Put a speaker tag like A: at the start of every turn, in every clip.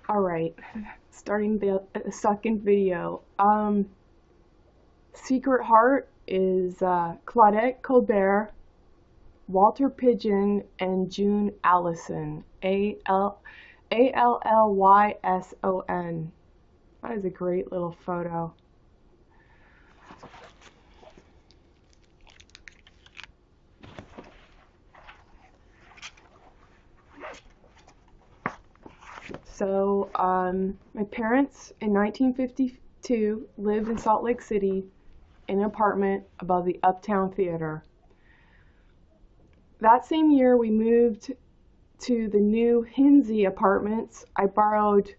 A: Alright, starting the second video. Secret Heart is Claudette Colbert, Walter Pidgeon, and June Allison. Alllyson. That is a great little photo. So, my parents in 1952 lived in Salt Lake City in an apartment above the Uptown Theater. That same year, we moved to the new Hinsey Apartments. I borrowed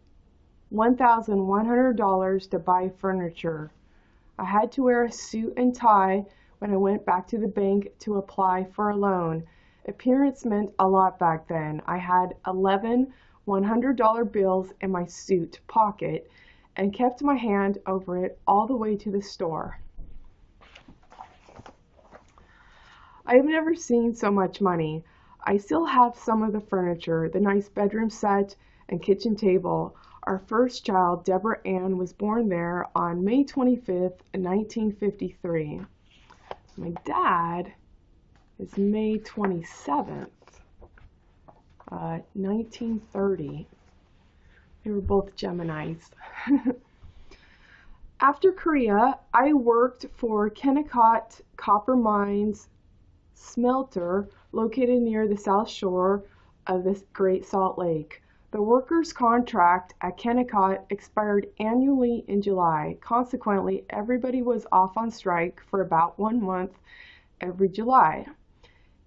A: $1,100 to buy furniture. I had to wear a suit and tie when I went back to the bank to apply for a loan. Appearance meant a lot back then. I had 11 $100 bills in my suit pocket and kept my hand over it all the way to the store. I have never seen so much money. I still have some of the furniture, the nice bedroom set and kitchen table. Our first child, Deborah Ann, was born there on May 25th, 1953. My dad is May 27th. 1930. They were both Geminis. After Korea, I worked for Kennecott Copper Mines Smelter located near the south shore of the Great Salt Lake. The workers' contract at Kennecott expired annually in July. Consequently, everybody was off on strike for about 1 month every July.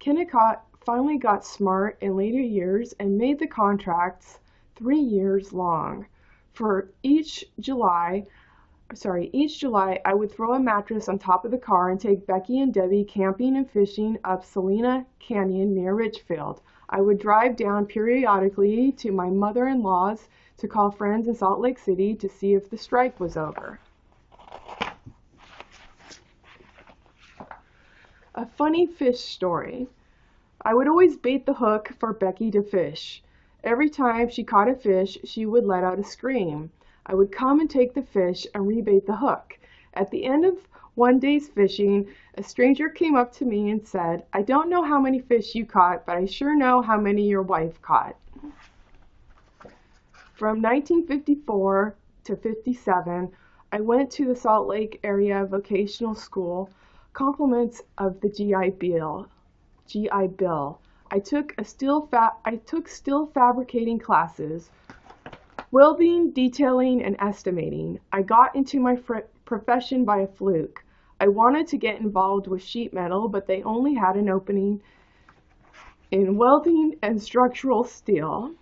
A: Kennecott finally got smart in later years and made the contracts 3 years long. For each July, I would throw a mattress on top of the car and take Becky and Debbie camping and fishing up Salina Canyon near Richfield. I would drive down periodically to my mother-in-law's to call friends in Salt Lake City to see if the strike was over. A funny fish story. I would always bait the hook for Becky to fish. Every time she caught a fish, she would let out a scream. I would come and take the fish and rebait the hook. At the end of one day's fishing, a stranger came up to me and said, "I don't know how many fish you caught, but I sure know how many your wife caught." From 1954 to 57, I went to the Salt Lake area vocational school, compliments of the GI Bill. I took steel fabricating classes, welding, detailing, and estimating. I got into my profession by a fluke. I wanted to get involved with sheet metal, but they only had an opening in welding and structural steel.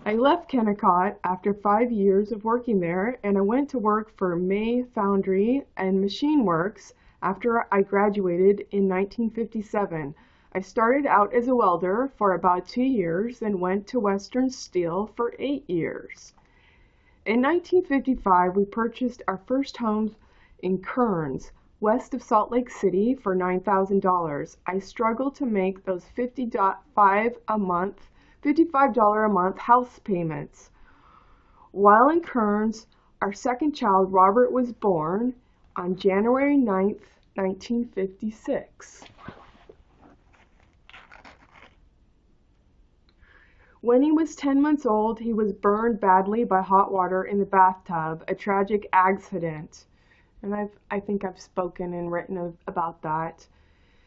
A: I left Kennecott after 5 years of working there, and I went to work for May Foundry and Machine Works after I graduated in 1957. I started out as a welder for about 2 years and went to Western Steel for 8 years. In 1955, we purchased our first home in Kearns, west of Salt Lake City, for $9,000. I struggled to make those $55 a month house payments. While in Kearns, our second child, Robert, was born on January 9th, 1956. When he was 10 months old, he was burned badly by hot water in the bathtub, a tragic accident. And I think I've spoken and written about that.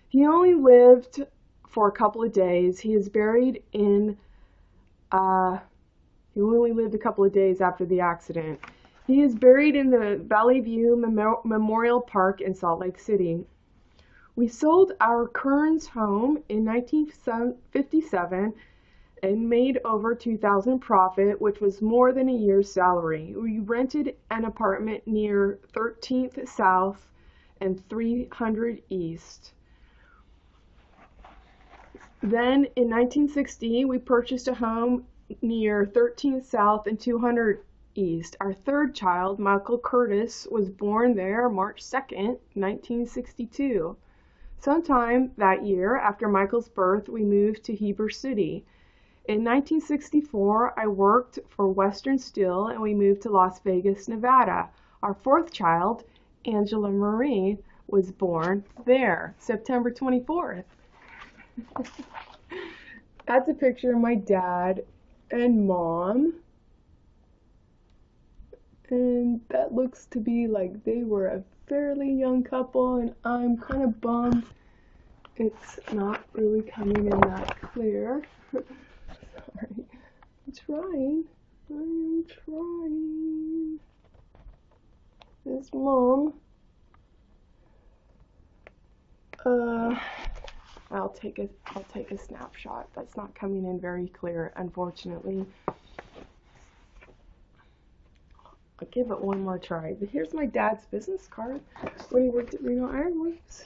A: He only lived for a couple of days. He only lived a couple of days after the accident. He is buried in the Valley View Memorial Park in Salt Lake City. We sold our Kearns home in 1957 and made over $2,000 profit, which was more than a year's salary. We rented an apartment near 13th South and 300 East. Then in 1960, we purchased a home near 13th South and 200 East. Our third child, Michael Curtis, was born there March 2nd, 1962. Sometime that year, after Michael's birth, we moved to Heber City. In 1964, I worked for Western Steel and we moved to Las Vegas, Nevada. Our fourth child, Angela Marie, was born there, September 24th. That's a picture of my dad and mom. And that looks to be like they were a fairly young couple, and I'm kind of bummed it's not really coming in that clear. Sorry. I'm trying. I'm trying. This mom. I'll take a snapshot. That's not coming in very clear, unfortunately. I'll give it one more try. But here's my dad's business card when he worked at Reno Iron Works.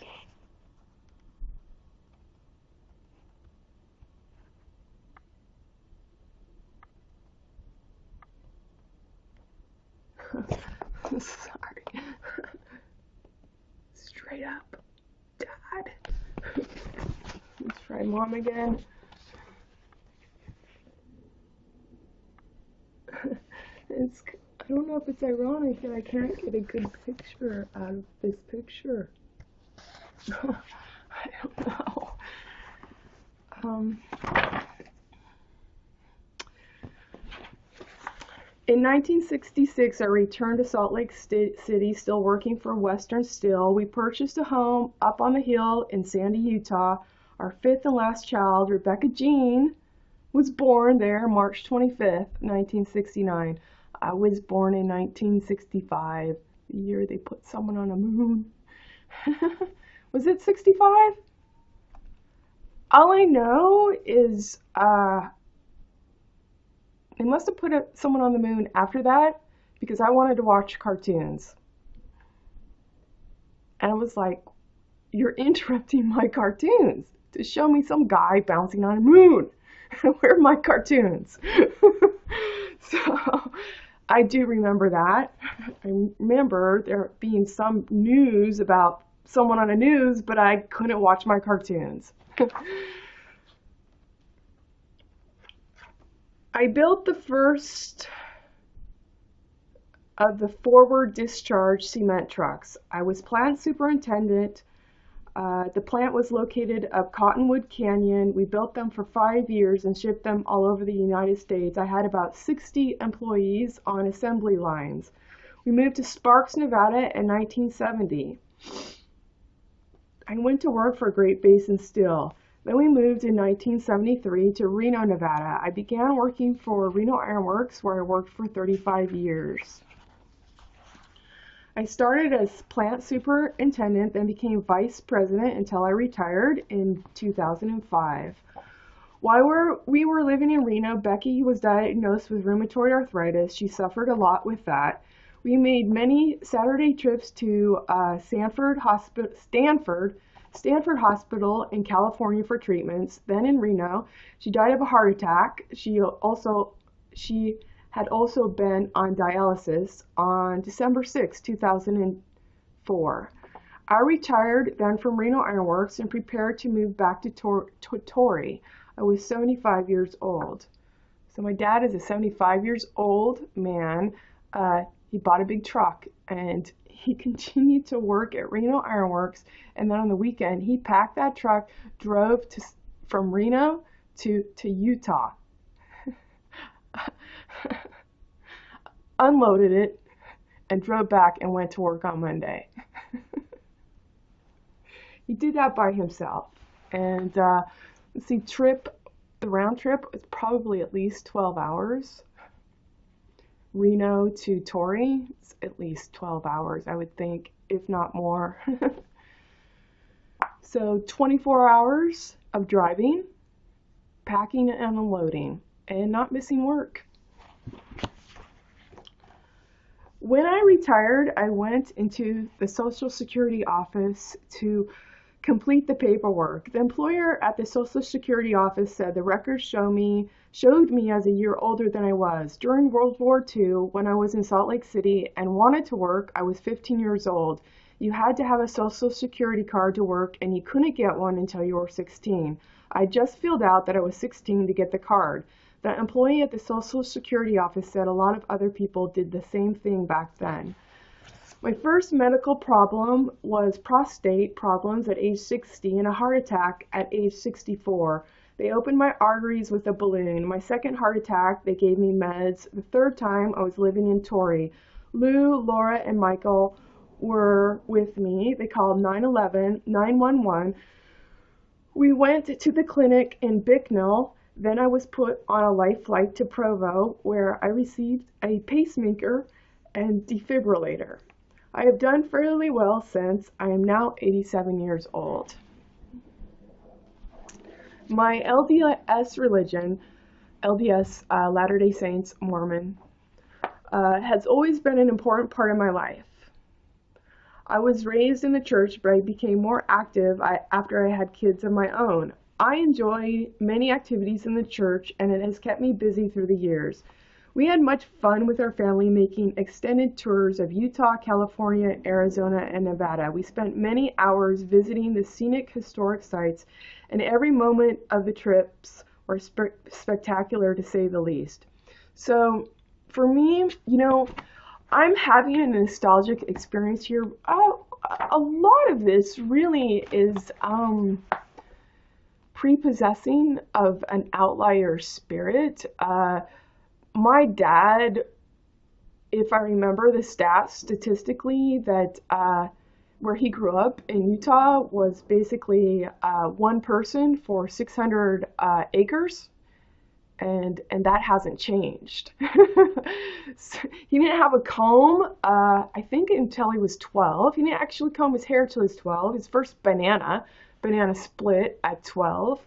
A: Sorry. Straight up, Dad. Let's try Mom again. I don't know if it's ironic that I can't get a good picture out of this picture. I don't know. In 1966, I returned to Salt Lake City, still working for Western Steel. We purchased a home up on the hill in Sandy, Utah. Our fifth and last child, Rebecca Jean, was born there March 25th, 1969. I was born in 1965, the year they put someone on a moon. Was it 65? All I know is they must have put someone on the moon after that because I wanted to watch cartoons. And I was like, you're interrupting my cartoons to show me some guy bouncing on a moon. Where are my cartoons? So I do remember that. I remember there being some news about someone on the news, but I couldn't watch my cartoons. I built the first of the forward discharge cement trucks. I was plant superintendent. The plant was located up Cottonwood Canyon. We built them for 5 years and shipped them all over the United States. I had about 60 employees on assembly lines. We moved to Sparks, Nevada in 1970. I went to work for Great Basin Steel. Then we moved in 1973 to Reno, Nevada. I began working for Reno Iron Works, where I worked for 35 years. I started as plant superintendent, then became vice president until I retired in 2005. While we were living in Reno, Becky was diagnosed with rheumatoid arthritis. She suffered a lot with that. We made many Saturday trips to Stanford Hospital in California for treatments. Then in Reno, she died of a heart attack. She had also been on dialysis on December 6, 2004. I retired then from Reno Iron Works and prepared to move back to Torrey. I was 75 years old. So my dad is a 75 years old man. He bought a big truck and he continued to work at Reno Iron Works, and then on the weekend he packed that truck, drove from Reno to Utah, unloaded it, and drove back and went to work on Monday. He did that by himself, and let's see, the round trip was probably at least 12 hours. Reno to Torrey, it's at least 12 hours, I would think, if not more. So 24 hours of driving, packing and unloading, and not missing work. When I retired, I went into the Social Security office to complete the paperwork. The employer at the Social Security office said the records showed me as a year older than I was. During World War II, when I was in Salt Lake City and wanted to work, I was 15 years old. You had to have a social security card to work, and you couldn't get one until you were 16. I just filled out that I was 16 to get the card. The employee at the social security office said a lot of other people did the same thing back then. My first medical problem was prostate problems at age 60 and a heart attack at age 64. They opened my arteries with a balloon. My second heart attack, they gave me meds. The third time, I was living in Torrey. Lou, Laura, and Michael were with me. They called 911, 911. We went to the clinic in Bicknell. Then I was put on a life flight to Provo, where I received a pacemaker and defibrillator. I have done fairly well since. I am now 87 years old. My LDS religion, LDS, Latter-day Saints, Mormon, has always been an important part of my life. I was raised in the church, but I became more active after I had kids of my own. I enjoy many activities in the church, and it has kept me busy through the years. We had much fun with our family making extended tours of Utah, California, Arizona, and Nevada. We spent many hours visiting the scenic historic sites, and every moment of the trips were spectacular to say the least. So for me, I'm having a nostalgic experience here. A lot of this really is prepossessing of an outlier spirit. My dad, if I remember the stats statistically, that where he grew up in Utah was basically one person for 600 acres, and that hasn't changed. So he didn't have a comb, I think, until he was 12. He didn't actually comb his hair till he was 12. His first banana split at 12.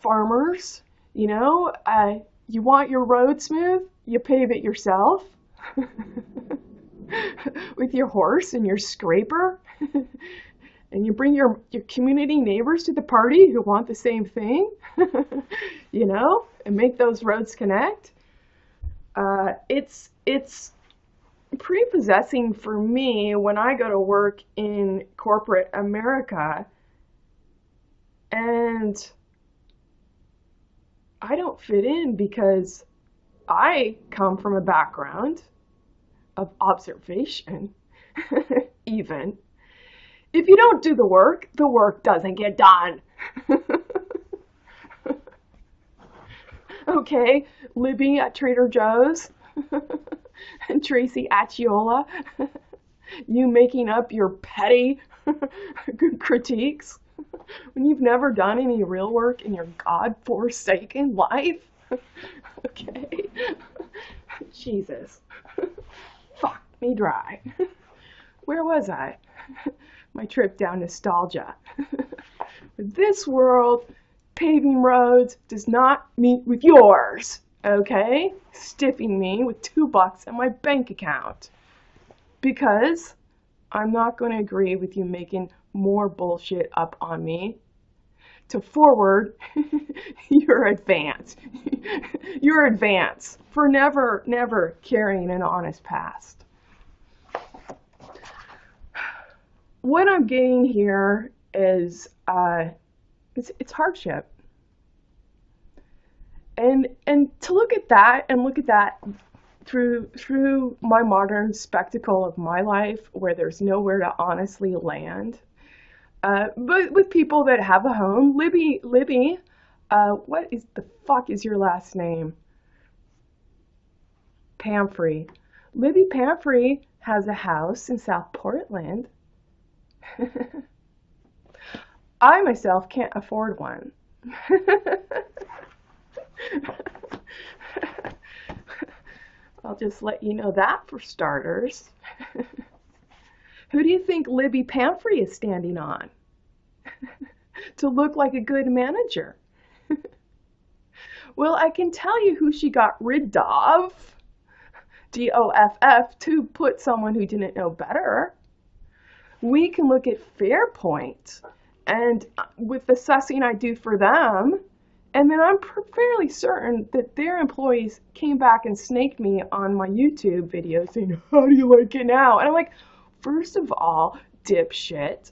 A: Farmers, you want your road smooth, you pave it yourself with your horse and your scraper, and you bring your community neighbors to the party who want the same thing, and make those roads connect. It's prepossessing for me when I go to work in corporate America and I don't fit in because I come from a background of observation. Even if you don't do the work doesn't get done. Okay, Libby at Trader Joe's and Tracy Acciola, you making up your petty critiques when you've never done any real work in your God-forsaken life. Okay, Jesus, fuck me dry. Where was I? My trip down nostalgia. This world, paving roads does not meet with yours. Okay, stiffing me with $2 in my bank account because I'm not going to agree with you making more bullshit up on me to forward your advance for never carrying an honest past. What I'm getting here is it's hardship. And to look at that through my modern spectacle of my life, where there's nowhere to honestly land, but with people that have a home. Libby, what is the fuck is your last name? Pamfrey. Libby Pamfrey has a house in South Portland. I myself can't afford one. I'll just let you know that for starters. Who do you think Libby Pamfrey is standing on to look like a good manager? Well, I can tell you who she got rid of. DOFF, to put someone who didn't know better. We can look at Fairpoint, and with the sussing I do for them, And then I'm fairly certain that their employees came back and snaked me on my YouTube video saying, how do you like it now? And I'm like, first of all, dipshit,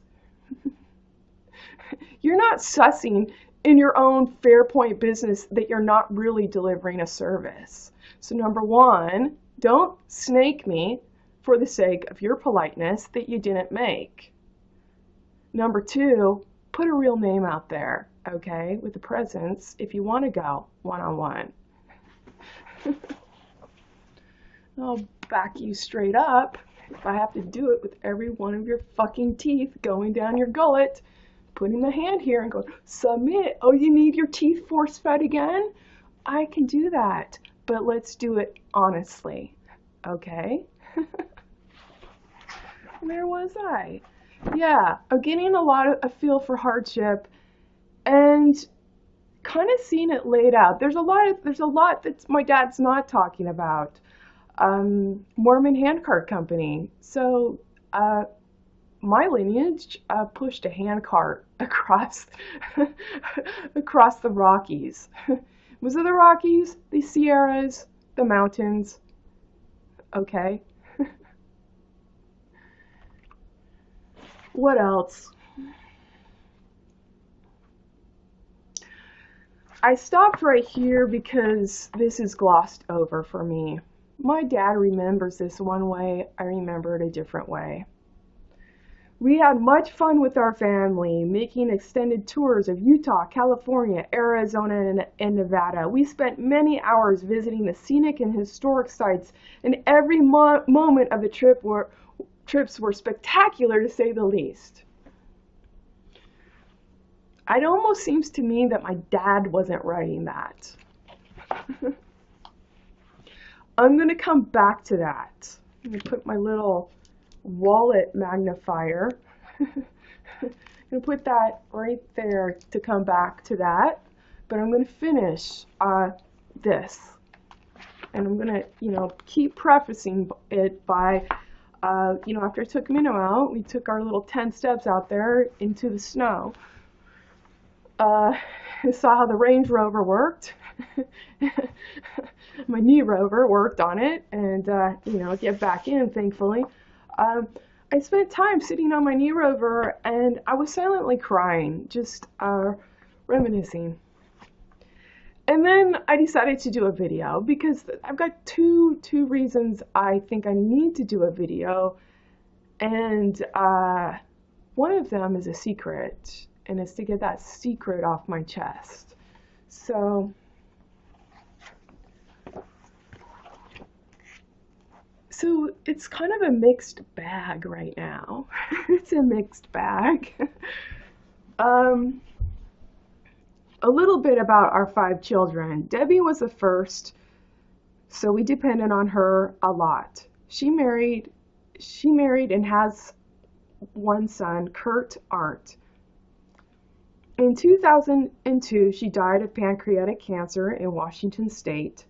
A: you're not sussing in your own Fairpoint business that you're not really delivering a service. So number one, don't snake me for the sake of your politeness that you didn't make. Number two, put a real name out there, okay, with the presence if you want to go one-on-one. I'll back you straight up if I have to do it with every one of your fucking teeth going down your gullet, putting the hand here and going, submit. Oh, you need your teeth force-fed again? I can do that, but let's do it honestly, okay? Where was I? Yeah, I'm getting a lot of a feel for hardship and kind of seeing it laid out. There's a lot that my dad's not talking about. Mormon handcart company. So my lineage pushed a handcart across across the Rockies. Was it the Rockies, the Sierras, the mountains? Okay. What else? I stopped right here because this is glossed over for me. My dad remembers this one way, I remember it a different way. We had much fun with our family, making extended tours of Utah, California, Arizona, and Nevada. We spent many hours visiting the scenic and historic sites, and every moment of the trips were spectacular, to say the least. It almost seems to me that my dad wasn't writing that. I'm going to come back to that. I'm going to put my little wallet magnifier. I'm going to put that right there to come back to that. But I'm going to finish this. And I'm going to, keep prefacing it by, after I took Minnow out, we took our little 10 steps out there into the snow. Saw how the Range Rover worked. My knee rover worked on it, and get back in, thankfully. I spent time sitting on my knee rover, and I was silently crying, just reminiscing. And then I decided to do a video because I've got two reasons I think I need to do a video, and one of them is a secret, and it's to get that secret off my chest. So it's kind of a mixed bag right now. It's a mixed bag. A little bit about our 5 children. Debbie was the first, so we depended on her a lot. She married and has one son, Kurt Arndt. In 2002, she died of pancreatic cancer in Washington State.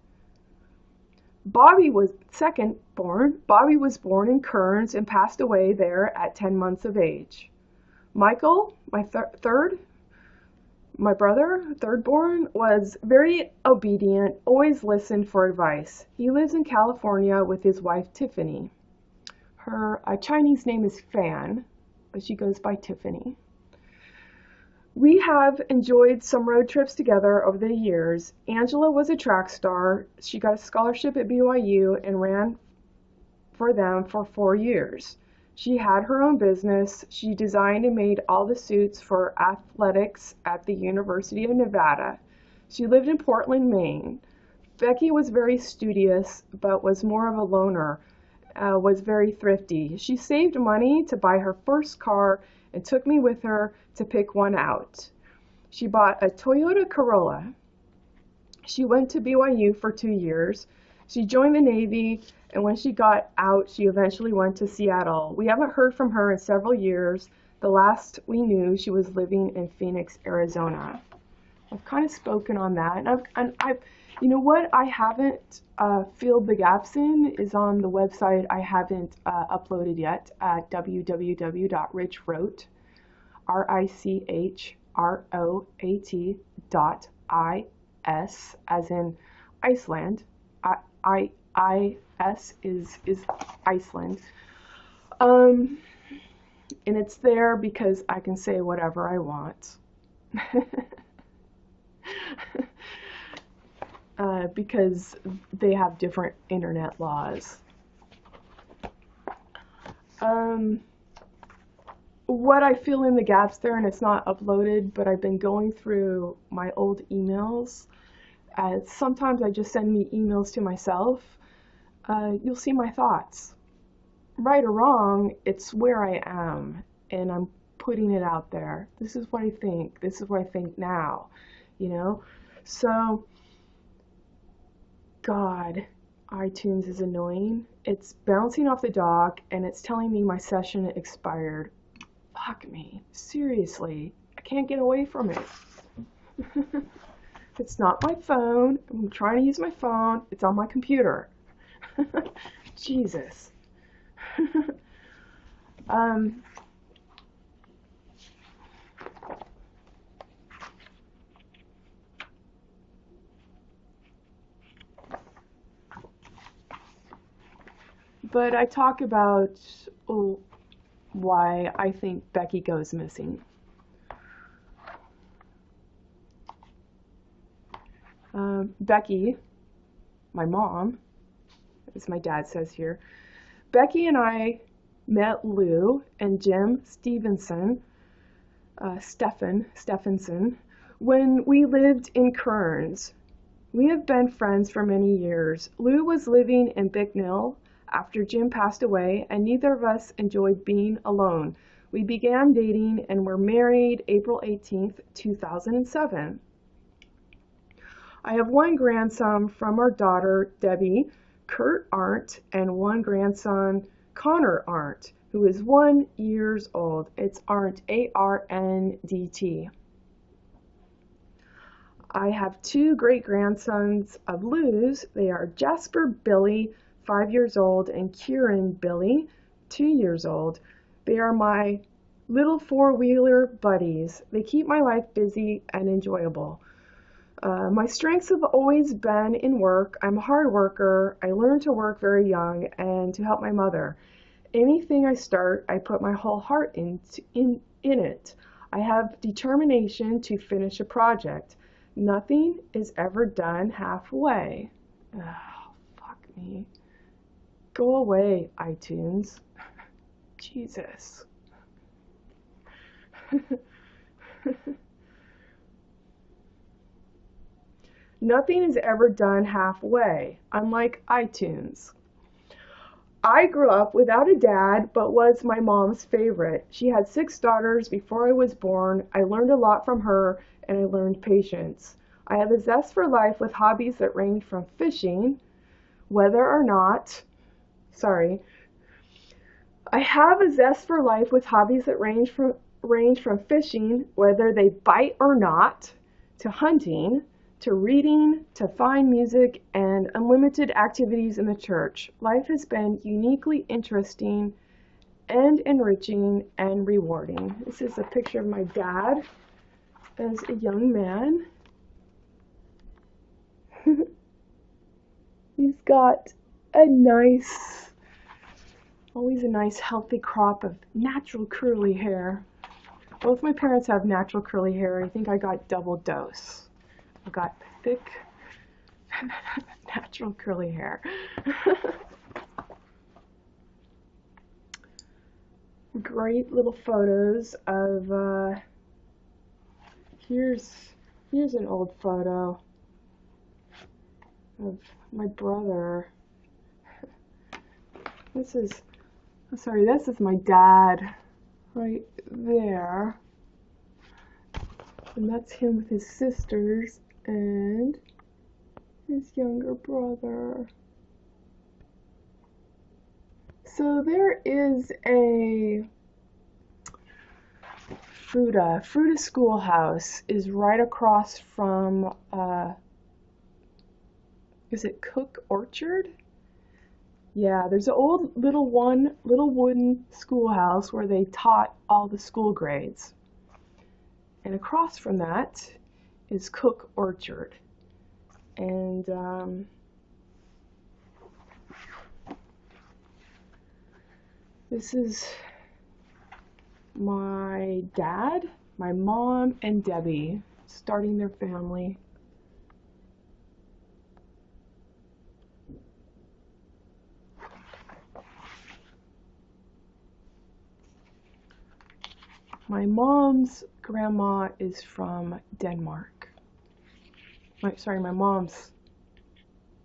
A: Bobby was second born. Bobby was born in Kearns and passed away there at 10 months of age. Michael, my brother, third born, was very obedient, always listened for advice. He lives in California with his wife, Tiffany. Her Chinese name is Fan, but she goes by Tiffany. We have enjoyed some road trips together over the years. Angela was a track star. She got a scholarship at BYU and ran for them for 4 years. She had her own business. She designed and made all the suits for athletics at the University of Nevada. She lived in Portland, Maine. Becky was very studious, but was more of a loner, was very thrifty. She saved money to buy her first car and took me with her to pick one out. She bought a Toyota Corolla. She went to BYU for 2 years. She joined the Navy, and when she got out, she eventually went to Seattle. We haven't heard from her in several years. The last we knew, she was living in Phoenix, Arizona. I've kind of spoken on that, and I've you know what I haven't filled the gaps in is on the website I haven't uploaded yet at www.richroat, RICHROAT.com. I-S as in Iceland. I-S is Iceland. And it's there because I can say whatever I want. Because they have different internet laws. What I fill in the gaps there, and it's not uploaded, but I've been going through my old emails. Sometimes I just send me emails to myself. You'll see my thoughts. Right or wrong, it's where I am, and I'm putting it out there. This is what I think. This is what I think now, you know? So, God, iTunes is annoying. It's bouncing off the dock, and it's telling me my session expired. Fuck me. Seriously. I can't get away from it. It's not my phone. I'm trying to use my phone. It's on my computer. Jesus. But I talk about why I think Becky goes missing. Becky, my mom, as my dad says here, Becky and I met Lou and Jim Stephenson, Stephenson, when we lived in Kearns. We have been friends for many years. Lou was living in Bicknell after Jim passed away, and neither of us enjoyed being alone. We began dating and were married April 18th, 2007. I have one grandson from our daughter, Debbie, Kurt Arndt, and one grandson, Connor Arndt, who is 1 year old. It's Arndt, A-R-N-D-T. I have two great-grandsons of Lou's. They are Jasper Billy, 5 years old, and Kieran Billy, 2 years old. They are my little four-wheeler buddies. They keep my life busy and enjoyable. My strengths have always been in work. I'm a hard worker. I learned to work very young and to help my mother. Anything I start, I put my whole heart in it. I have determination to finish a project. Nothing is ever done halfway. Oh, fuck me. Go away, iTunes. Jesus. Nothing is ever done halfway, unlike iTunes. I grew up without a dad, but was my mom's favorite. She had 6 daughters before I was born. I learned a lot from her, and I learned patience. I have a zest for life with hobbies that range from fishing, I have a zest for life with hobbies that range from fishing, whether they bite or not, to hunting, to reading, to fine music, and unlimited activities in the church. Life has been uniquely interesting and enriching and rewarding. This is a picture of my dad as a young man. He's got always a nice healthy crop of natural curly hair. Both my parents have natural curly hair. I think I got double dose. I got thick, natural curly hair. Great little photos of, here's an old photo of my brother. This is my dad right there. And that's him with his sisters and his younger brother. So there is a Fruta Schoolhouse is right across from, is it Cook Orchard? Yeah, there's an old little wooden schoolhouse where they taught all the school grades. And across from that is Cook Orchard. And this is my dad, my mom, and Debbie starting their family. My mom's grandma is from Denmark. My mom's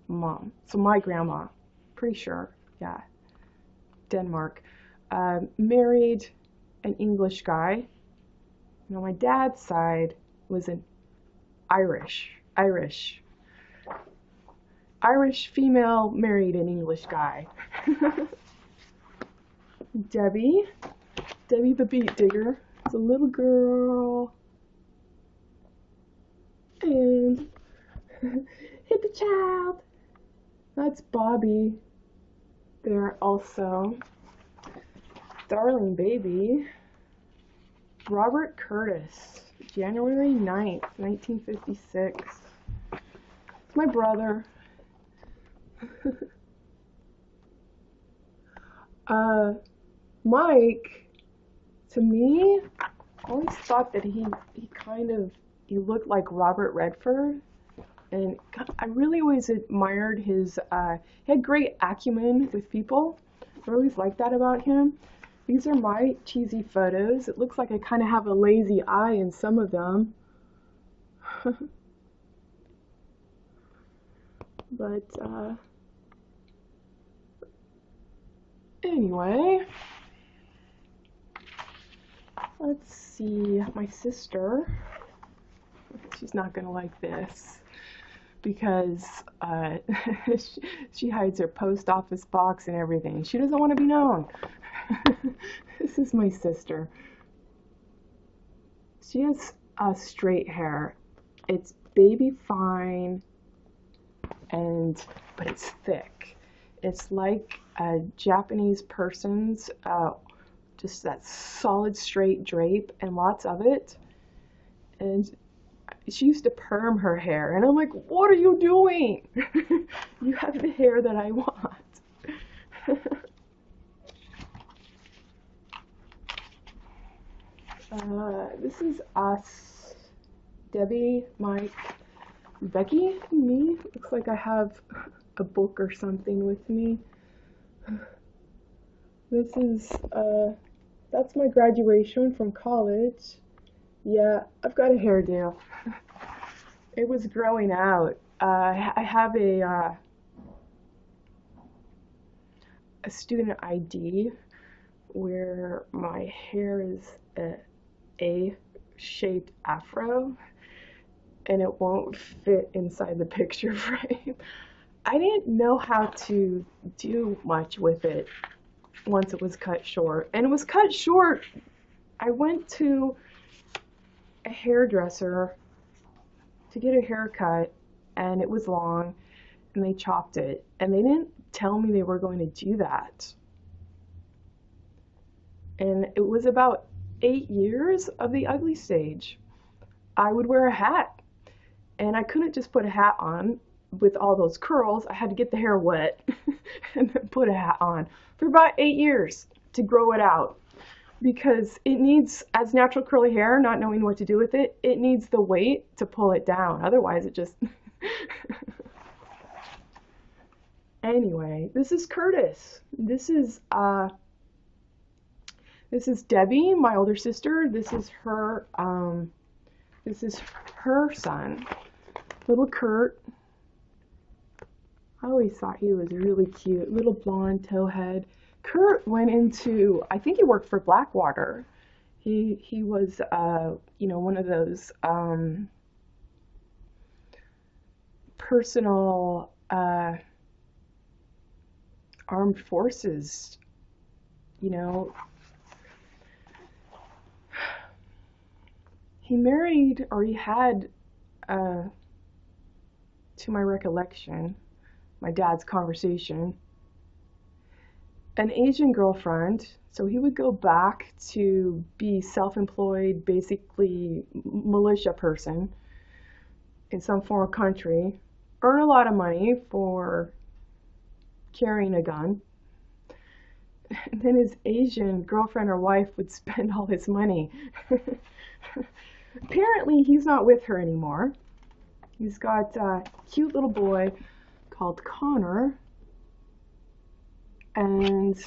A: mom. So my grandma, pretty sure, yeah, Denmark. Married an English guy. Now my dad's side was an Irish female married an English guy. Debbie the beet digger. It's a little girl. And hit the child. That's Bobby there also. Darling baby. Robert Curtis, January 9th, 1956. It's my brother. Mike, to me, I always thought that he looked like Robert Redford, and I really always admired his, he had great acumen with people. I always liked that about him. These are my cheesy photos. It looks like I kind of have a lazy eye in some of them. But, anyway, let's see, my sister, she's not gonna like this because she hides her post office box and everything. She doesn't want to be known. This is my sister. She has straight hair. It's baby fine, but it's thick. It's like a Japanese person's, just that solid straight drape and lots of it. And she used to perm her hair, and I'm like, what are you doing? You have the hair that I want. This is us. Debbie, Mike, Becky, me. Looks like I have a book or something with me. This is, that's my graduation from college. Yeah, I've got a hairdo. It was growing out. I have a student ID where my hair is a shaped afro, and it won't fit inside the picture frame. I didn't know how to do much with it once it was cut short. And it was cut short. I went to a hairdresser to get a haircut, and it was long, and they chopped it. And they didn't tell me they were going to do that. And it was about 8 years of the ugly stage. I would wear a hat, and I couldn't just put a hat on with all those curls. I had to get the hair wet and then put a hat on for about 8 years to grow it out, because it needs, as natural curly hair, not knowing what to do with it, it needs the weight to pull it down. Otherwise it just anyway, this is Curtis. This is Debbie, my older sister. This is her son, little Kurt. I always thought he was really cute, little blonde towhead. Kurt went into, I think he worked for Blackwater. He was, one of those personal armed forces, He married, or he had, to my recollection, my dad's conversation, an Asian girlfriend. So he would go back to be self-employed, basically militia person, in some foreign country, earn a lot of money for carrying a gun, and then his Asian girlfriend or wife would spend all his money. Apparently, he's not with her anymore. He's got a cute little boy called Connor, and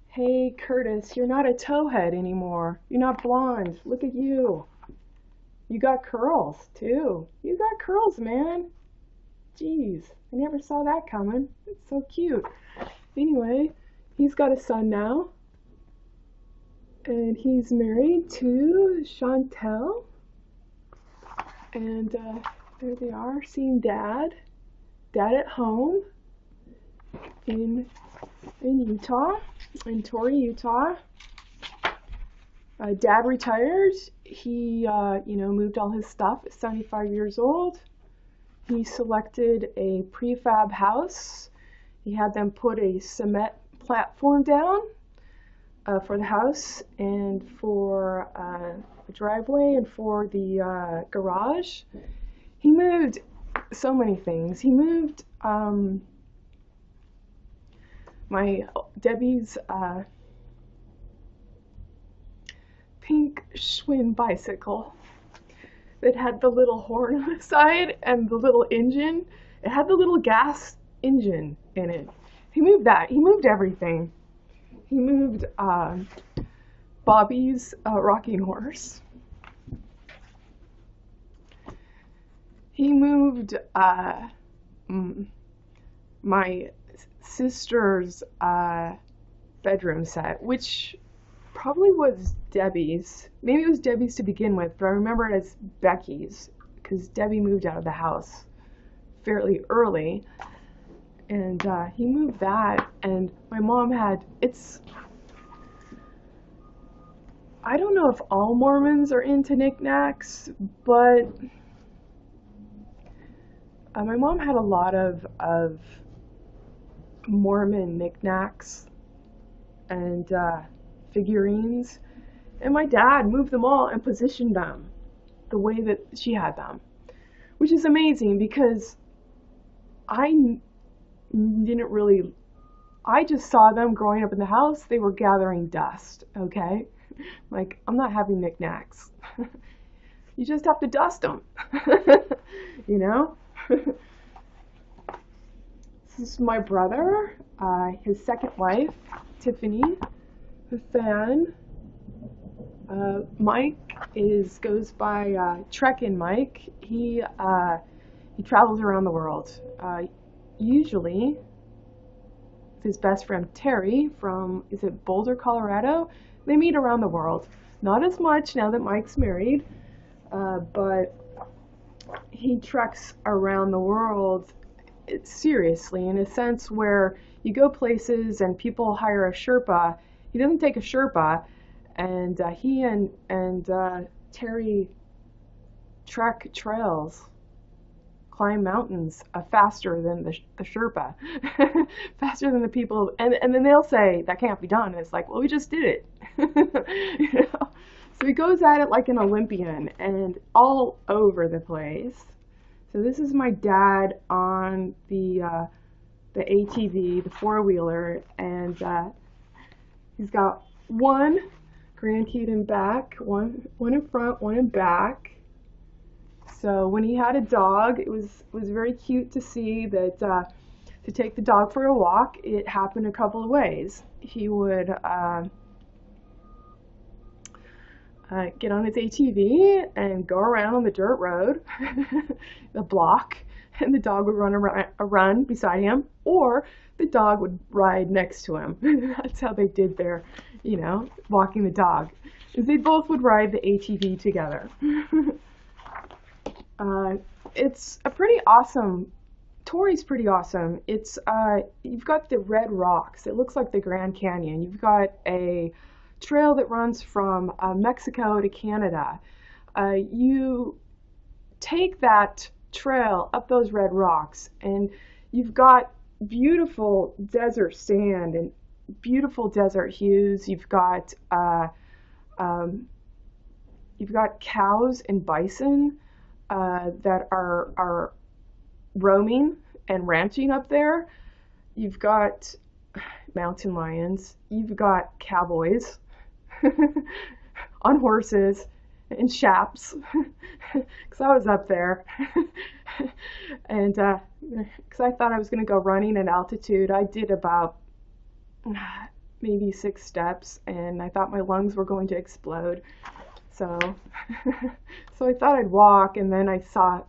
A: hey, Curtis, you're not a towhead anymore. You're not blonde. Look at you. You got curls, too. You got curls, man. Jeez, I never saw that coming. It's so cute. Anyway, he's got a son now. And he's married to Chantel. And there they are, seeing Dad. Dad at home in Utah, in Torrey, Utah. Dad retired. He, moved all his stuff at 75 years old. He selected a prefab house. He had them put a cement platform down for the house and for the driveway and for the garage. He moved so many things. He moved Debbie's pink Schwinn bicycle that had the little horn on the side and the little engine. It had the little gas engine in it. He moved that. He moved everything. He moved Bobby's rocking horse. He moved my sister's bedroom set, which probably was Debbie's. Maybe it was Debbie's to begin with, but I remember it as Becky's because Debbie moved out of the house fairly early. And he moved that, and my mom had, I don't know if all Mormons are into knickknacks, but my mom had a lot of Mormon knickknacks and figurines, and my dad moved them all and positioned them the way that she had them, which is amazing because I just saw them growing up in the house. They were gathering dust, okay? Like, I'm not having knickknacks. You just have to dust them, you know? This is my brother, his second wife, Tiffany, the fan. Mike goes by Trekkin' Mike. He travels around the world. Usually with his best friend Terry from, is it Boulder, Colorado? They meet around the world. Not as much now that Mike's married, but he treks around the world seriously, in a sense where you go places and people hire a Sherpa. He doesn't take a Sherpa, and he and Terry trek trails, climb mountains faster than the Sherpa, faster than the people, and then they'll say that can't be done, and it's like, well, we just did it. You know? So he goes at it like an Olympian and all over the place. So this is my dad on the ATV, the four-wheeler, and he's got one grandkid in back, one in front, one in back. So when he had a dog, it was very cute to see that to take the dog for a walk, it happened a couple of ways. He would get on his ATV and go around on the dirt road, the block, and the dog would run beside him, or the dog would ride next to him. That's how they did their, walking the dog. They both would ride the ATV together. It's a pretty awesome, Torrey's pretty awesome. It's, you've got the red rocks. It looks like the Grand Canyon. You've got a trail that runs from Mexico to Canada. You take that trail up those red rocks and you've got beautiful desert sand and beautiful desert hues. You've got Um, you've got cows and bison that are roaming and ranching up there. You've got mountain lions. You've got cowboys on horses and chaps, because I was up there. And because I thought I was going to go running at altitude, I did about maybe 6 steps, and I thought my lungs were going to explode. So, so I thought I'd walk, and then I saw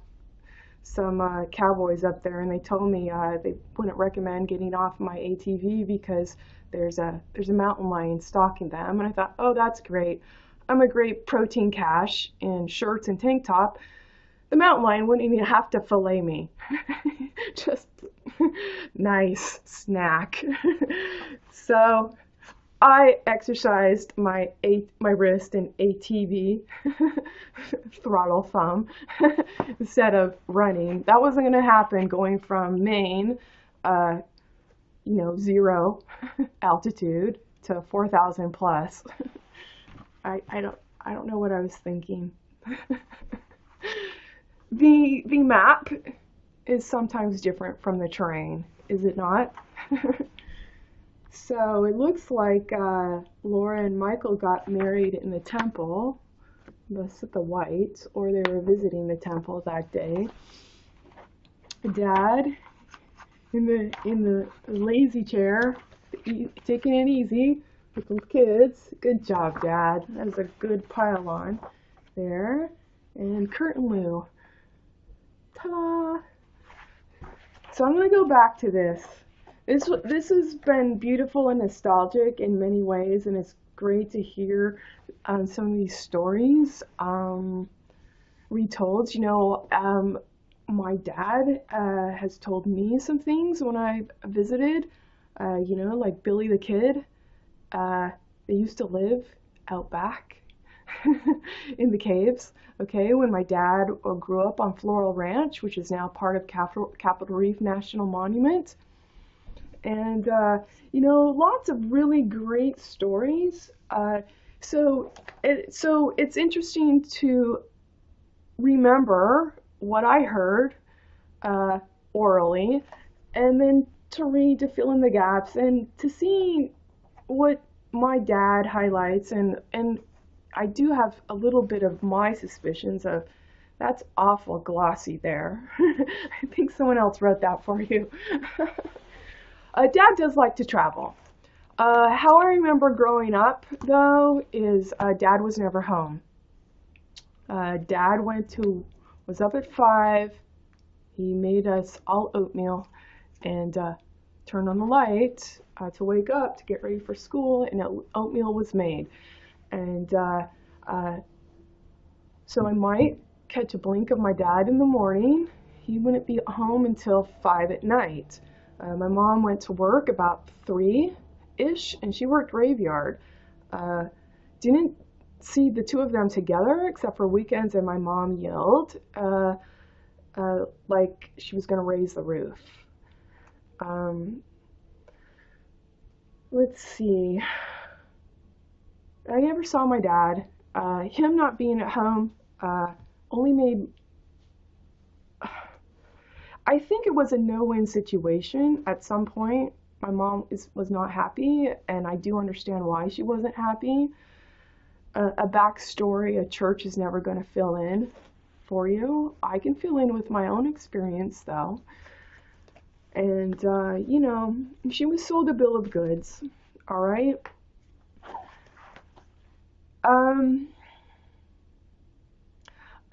A: some cowboys up there, and they told me they wouldn't recommend getting off my ATV because there's a mountain lion stalking them. And I thought, oh, that's great. I'm a great protein cache in shorts and tank top. The mountain lion wouldn't even have to fillet me. Just nice snack. So I exercised my wrist in ATV throttle thumb instead of running. That wasn't going to happen going from Maine, 0 altitude to 4,000 plus. I don't know what I was thinking. The map is sometimes different from the terrain, is it not? So it looks like Laura and Michael got married in the temple, the white, or they were visiting the temple that day. Dad in the lazy chair, taking it easy with the kids. Good job, Dad. That was a good pile on there. And Kurt and Lou. Ta-da! So I'm going to go back to this. This has been beautiful and nostalgic in many ways, and it's great to hear some of these stories retold. My dad has told me some things when I visited, like Billy the Kid. They used to live out back in the caves, okay, when my dad grew up on Floral Ranch, which is now part of Capitol Reef National Monument. And, lots of really great stories. So it's interesting to remember what I heard orally, and then to read, to fill in the gaps, and to see what my dad highlights. And I do have a little bit of my suspicions of, that's awful glossy there. I think someone else wrote that for you. Dad does like to travel. How I remember growing up, though, is Dad was never home. Dad was up at 5. He made us all oatmeal and turned on the light to wake up to get ready for school, and oatmeal was made. And so I might catch a blink of my dad in the morning. He wouldn't be home until 5 at night. My mom went to work about 3-ish, and she worked graveyard. Didn't see the two of them together except for weekends, and my mom yelled like she was going to raise the roof. Let's see. I never saw my dad. Him not being at home only made... I think it was a no-win situation at some point. My mom was not happy, and I do understand why she wasn't happy. A backstory a church is never going to fill in for you. I can fill in with my own experience, though. And, she was sold a bill of goods, all right?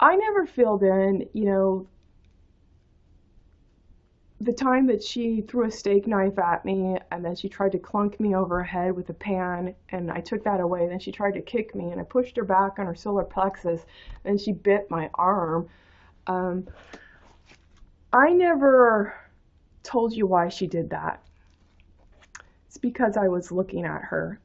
A: I never filled in, the time that she threw a steak knife at me, and then she tried to clunk me over her head with a pan, and I took that away. Then she tried to kick me, and I pushed her back on her solar plexus, and she bit my arm. I never told you why she did that. It's because I was looking at her.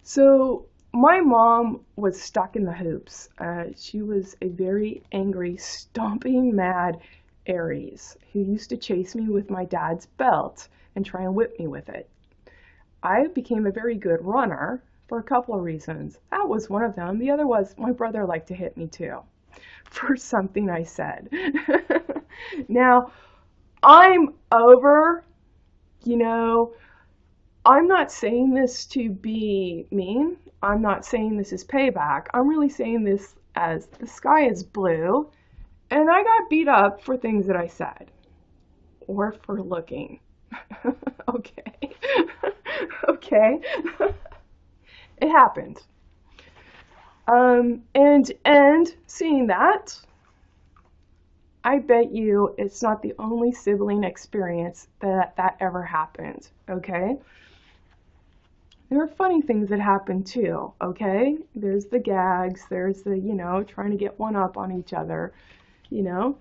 A: So my mom was stuck in the hoops. She was a very angry, stomping mad Aries who used to chase me with my dad's belt and try and whip me with it. I became a very good runner for a couple of reasons. That was one of them. The other was my brother liked to hit me too for something I said. Now, I'm over, you know, I'm not saying this to be mean. I'm not saying this is payback. I'm really saying this as the sky is blue and I got beat up for things that I said or for looking. Okay. Okay. It happened. And seeing that, I bet you it's not the only sibling experience that ever happened, okay? There are funny things that happen too, okay? There's the gags, there's the, trying to get one up on each other, you know?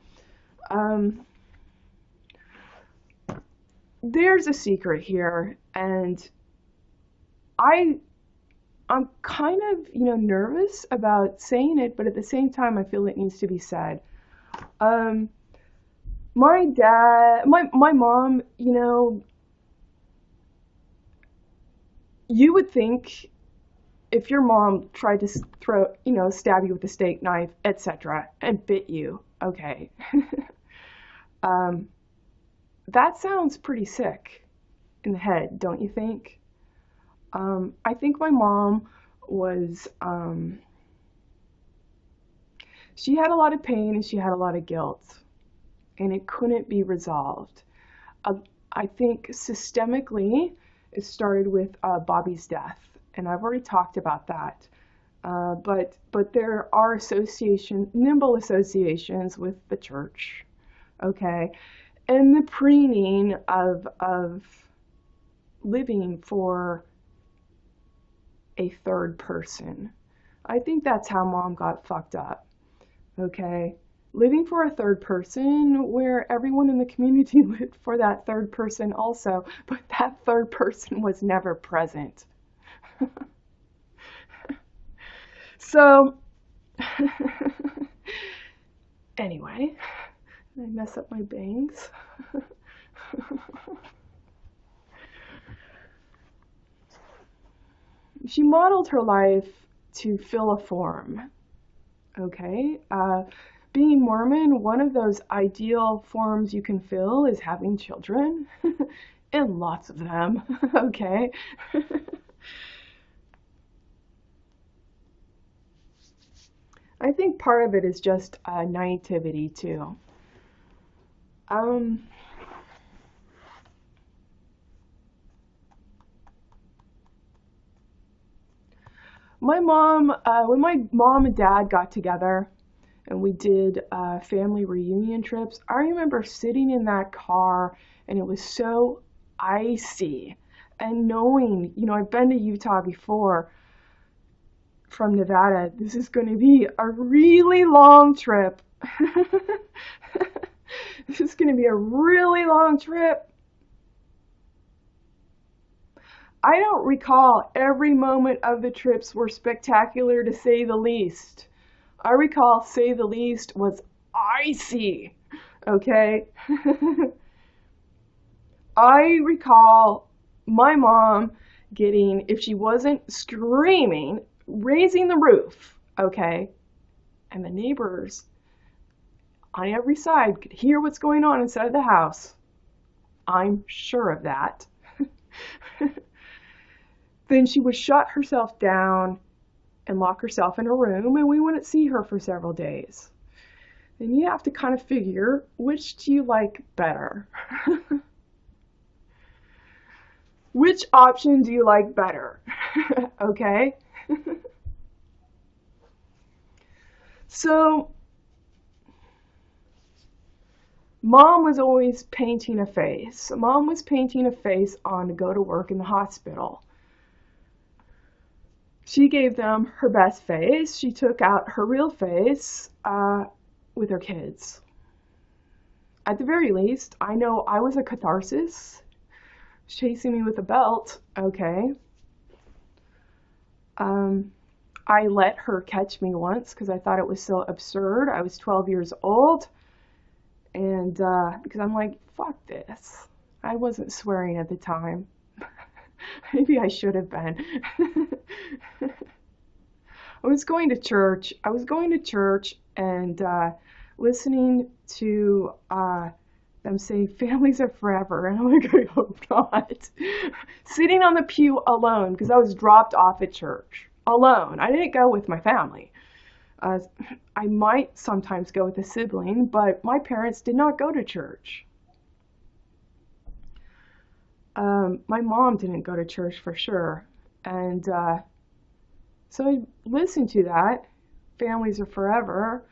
A: There's a secret here, and I'm kind of, nervous about saying it, but at the same time, I feel it needs to be said. My mom, you would think if your mom tried to stab you with a steak knife, etc., and bit you, okay, that sounds pretty sick in the head, don't you think? I think my mom was, she had a lot of pain and she had a lot of guilt, and it couldn't be resolved. I think systemically, it started with Bobby's death, and I've already talked about that. But there are nimble associations with the church, okay, and the preening of living for a third person. I think that's how Mom got fucked up, okay? Living for a third person where everyone in the community lived for that third person also, but that third person was never present. So, anyway, I mess up my bangs. She modeled her life to fill a form, okay? Being Mormon, one of those ideal forms you can fill is having children, and lots of them, okay? I think part of it is just naivety too. My mom, when my mom and dad got together and we did family reunion trips, I remember sitting in that car and it was so icy. And knowing, I've been to Utah before from Nevada, this is going to be a really long trip. This is going to be a really long trip. I don't recall every moment of the trips were spectacular, to say the least. I recall, say the least, was icy, okay? I recall my mom getting, if she wasn't screaming, raising the roof, okay? And the neighbors on every side could hear what's going on inside the house. I'm sure of that. Then she would shut herself down and lock herself in a room, and we wouldn't see her for several days. Then you have to kind of figure, which do you like better? Which option do you like better? Okay? So, Mom was always painting a face. Mom was painting a face on to go to work in the hospital. She gave them her best face. She took out her real face with her kids. At the very least, I know I was a catharsis. Chasing me with a belt, okay. I let her catch me once because I thought it was so absurd. I was 12 years old, and because I'm like, fuck this. I wasn't swearing at the time. Maybe I should have been. I was going to church. I was going to church and listening to them say families are forever. And I'm like, oh God. Sitting on the pew alone because I was dropped off at church alone. I didn't go with my family. Uh, I might sometimes go with a sibling, but my parents did not go to church. My mom didn't go to church for sure. And so I listened to that. Families are forever.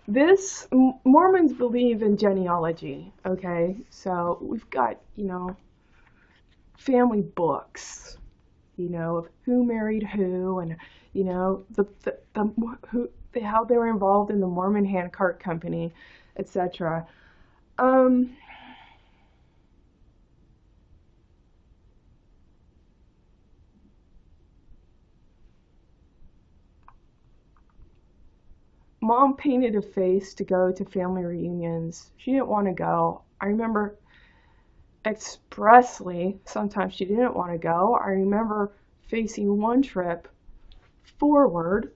A: Mormons believe in genealogy, okay? So we've got, family books, of who married who and, how they were involved in the Mormon handcart company, etc. Mom painted a face to go to family reunions. She didn't want to go. I remember expressly, sometimes she didn't want to go. I remember facing one trip forward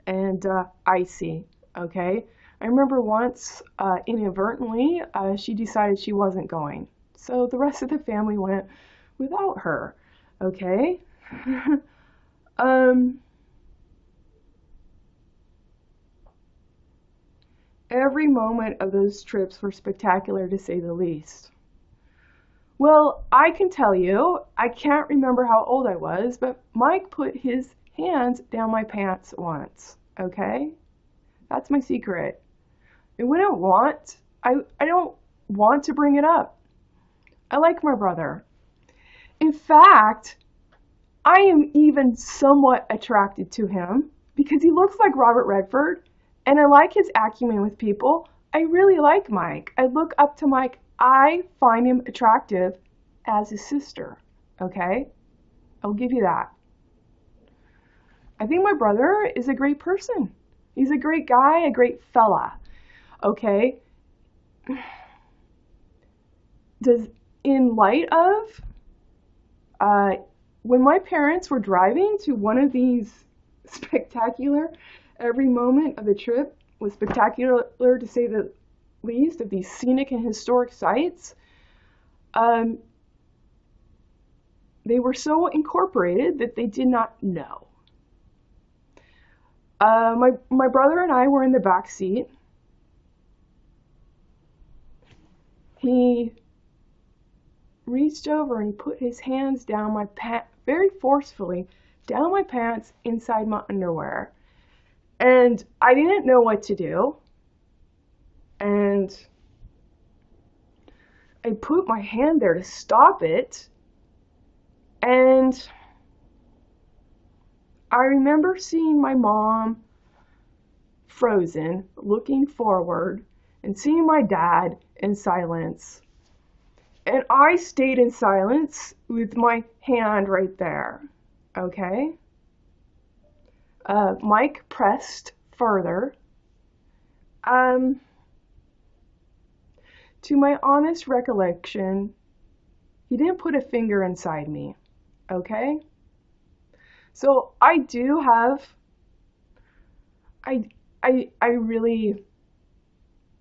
A: and icy, okay? I remember once, inadvertently, she decided she wasn't going. So the rest of the family went without her, okay? Every moment of those trips were spectacular to say the least. Well, I can tell you, I can't remember how old I was, but Mike put his hands down my pants once, okay? That's my secret. And I don't want to bring it up. I like my brother. In fact, I am even somewhat attracted to him because he looks like Robert Redford. And I like his acumen with people. I really like Mike. I look up to Mike. I find him attractive as his sister. Okay? I'll give you that. I think my brother is a great person. He's a great guy, a great fella. Okay? In light of, when my parents were driving to one of these spectacular, every moment of the trip was spectacular to say the least, of these scenic and historic sites. They were so incorporated that they did not know. My brother and I were in the back seat. He reached over and he put his hands down my pants, very forcefully, down my pants inside my underwear. And I didn't know what to do. And I put my hand there to stop it. And I remember seeing my mom frozen, looking forward, and seeing my dad in silence. And I stayed in silence with my hand right there. Okay? Mike pressed further. To my honest recollection, he didn't put a finger inside me. Okay? So I do have, I really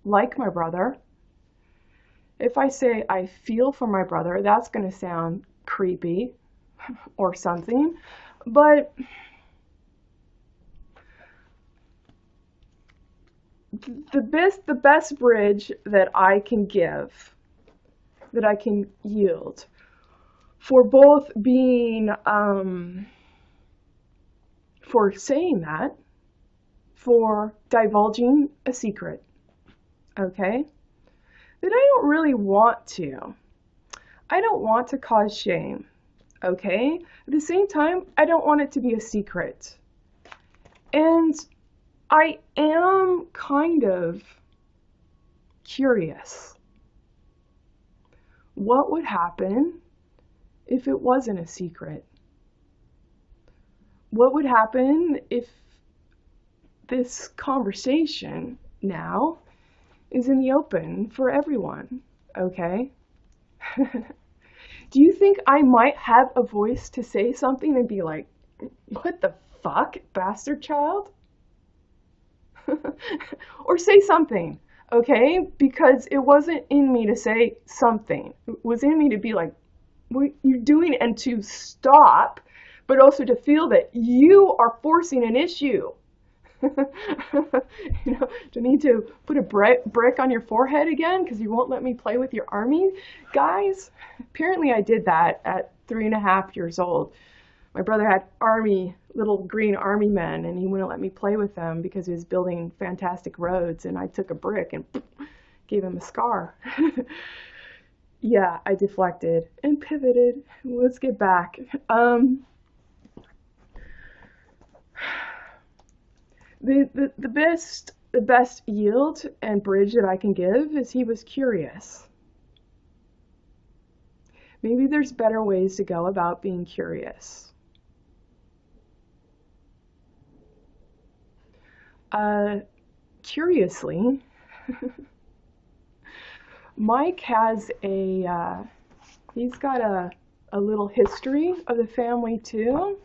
A: like my brother. If I say I feel for my brother, that's going to sound creepy or something. But the best bridge that I can give, that I can yield for both being, for saying that, for divulging a secret, okay, that I don't really want to. I don't want to cause shame, okay? At the same time, I don't want it to be a secret. And I am kind of curious. What would happen if it wasn't a secret? What would happen if this conversation now is in the open for everyone, okay? Do Do you think I might have a voice to say something and be like, what the fuck, bastard child? Or say something, okay? Because it wasn't in me to say something. It was in me to be like, what you're doing, and to stop, but also to feel that you are forcing an issue. You know, do I need to put a brick on your forehead again because you won't let me play with your army? Guys, apparently I did that at 3.5 years old. My brother had little green army men, and he wouldn't let me play with them because he was building fantastic roads, and I took a brick and gave him a scar. Yeah, I deflected and pivoted. Let's get back. The best yield and bridge that I can give is he was curious. Maybe there's better ways to go about being curious. Curiously, Mike has he's got a little history of the family too.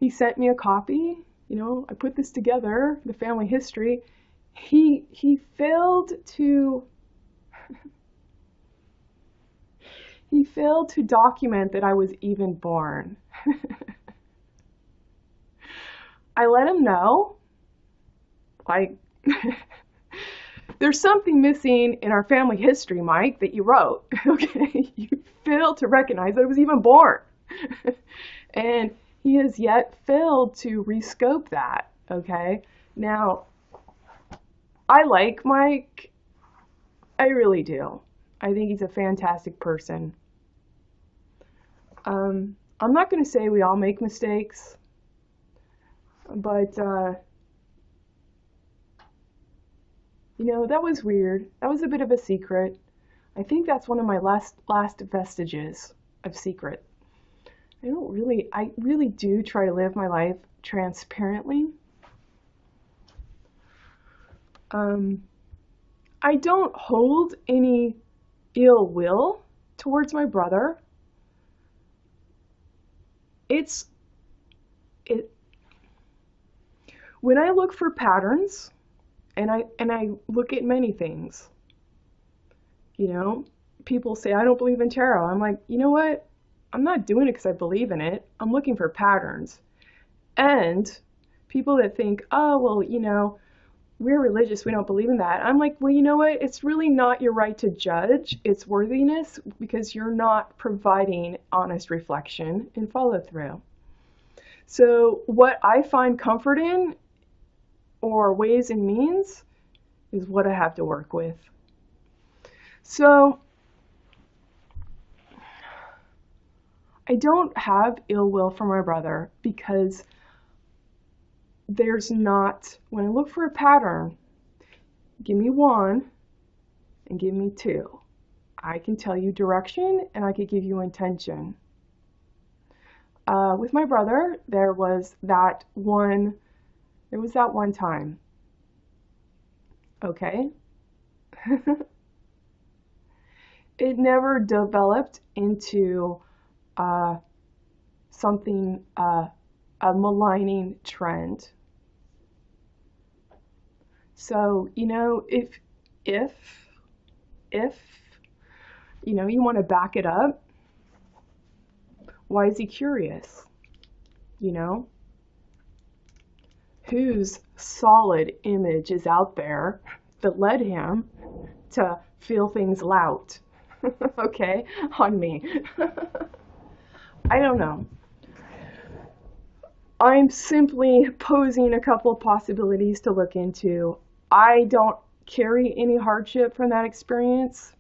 A: He sent me a copy, you know, I put this together, the family history. He failed to document that I was even born. I let him know, like, there's something missing in our family history, Mike, that you wrote, okay? You failed to recognize that I was even born. And he has yet failed to rescope that, okay? Now, I like Mike. I really do. I think he's a fantastic person. I'm not going to say we all make mistakes, but, you know, that was weird. That was a bit of a secret. I think that's one of my last vestiges of secret. I really do try to live my life transparently. I don't hold any ill will towards my brother. When I look for patterns, and I look at many things, you know, people say, I don't believe in tarot. I'm like, you know what? I'm not doing it because I believe in it. I'm looking for patterns. And people that think, oh, well, you know, we're religious, we don't believe in that. I'm like, well, you know what? It's really not your right to judge its worthiness because you're not providing honest reflection and follow through. So what I find comfort in, or ways and means, is what I have to work with. So I don't have ill will for my brother because there's not, when I look for a pattern, give me 1 and give me 2. I can tell you direction and I can give you intention. With my brother, there was that one time. Okay? It never developed into something, a maligning trend. So, you know, if you know, you want to back it up, why is he curious? You know? Whose solid image is out there that led him to feel things lout, okay, on me? I don't know. I'm simply posing a couple of possibilities to look into. I don't carry any hardship from that experience.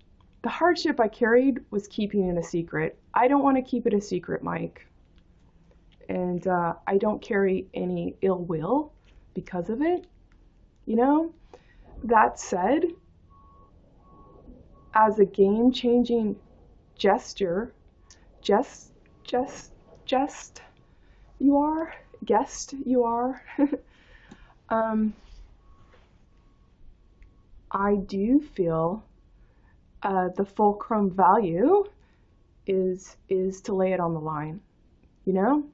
A: The hardship I carried was keeping it a secret. I don't want to keep it a secret, Mike. And I don't carry any ill will because of it. You know, that said, as a game-changing gesture, you are, I do feel the fulcrum value is to lay it on the line, you know?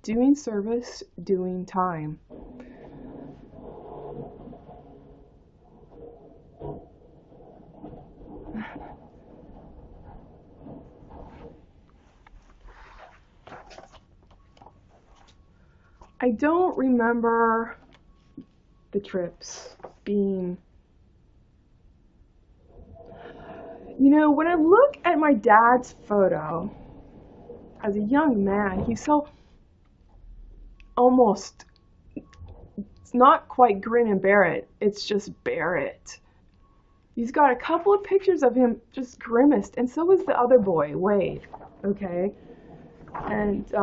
A: Doing service, doing time. I don't remember the trips being, you know, when I look at my dad's photo as a young man, he's so almost, it's not quite grin and bear it, it's just bear it. He's got a couple of pictures of him just grimaced, and so was the other boy, Wade, okay? And,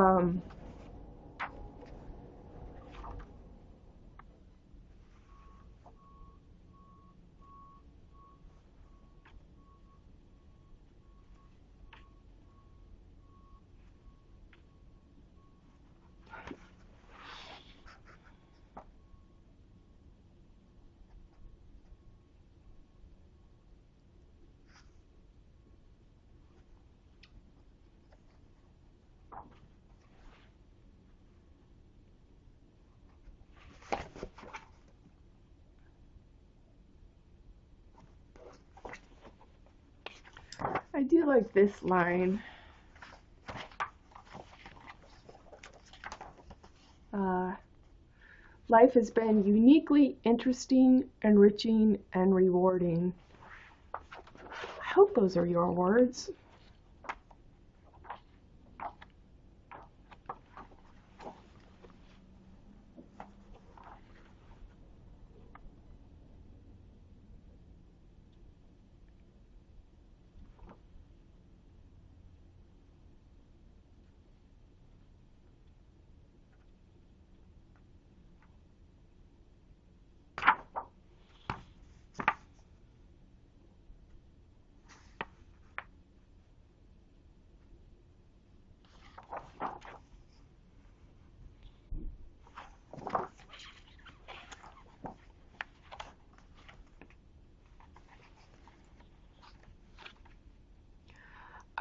A: I do like this line. Life has been uniquely interesting, enriching, and rewarding. I hope those are your words.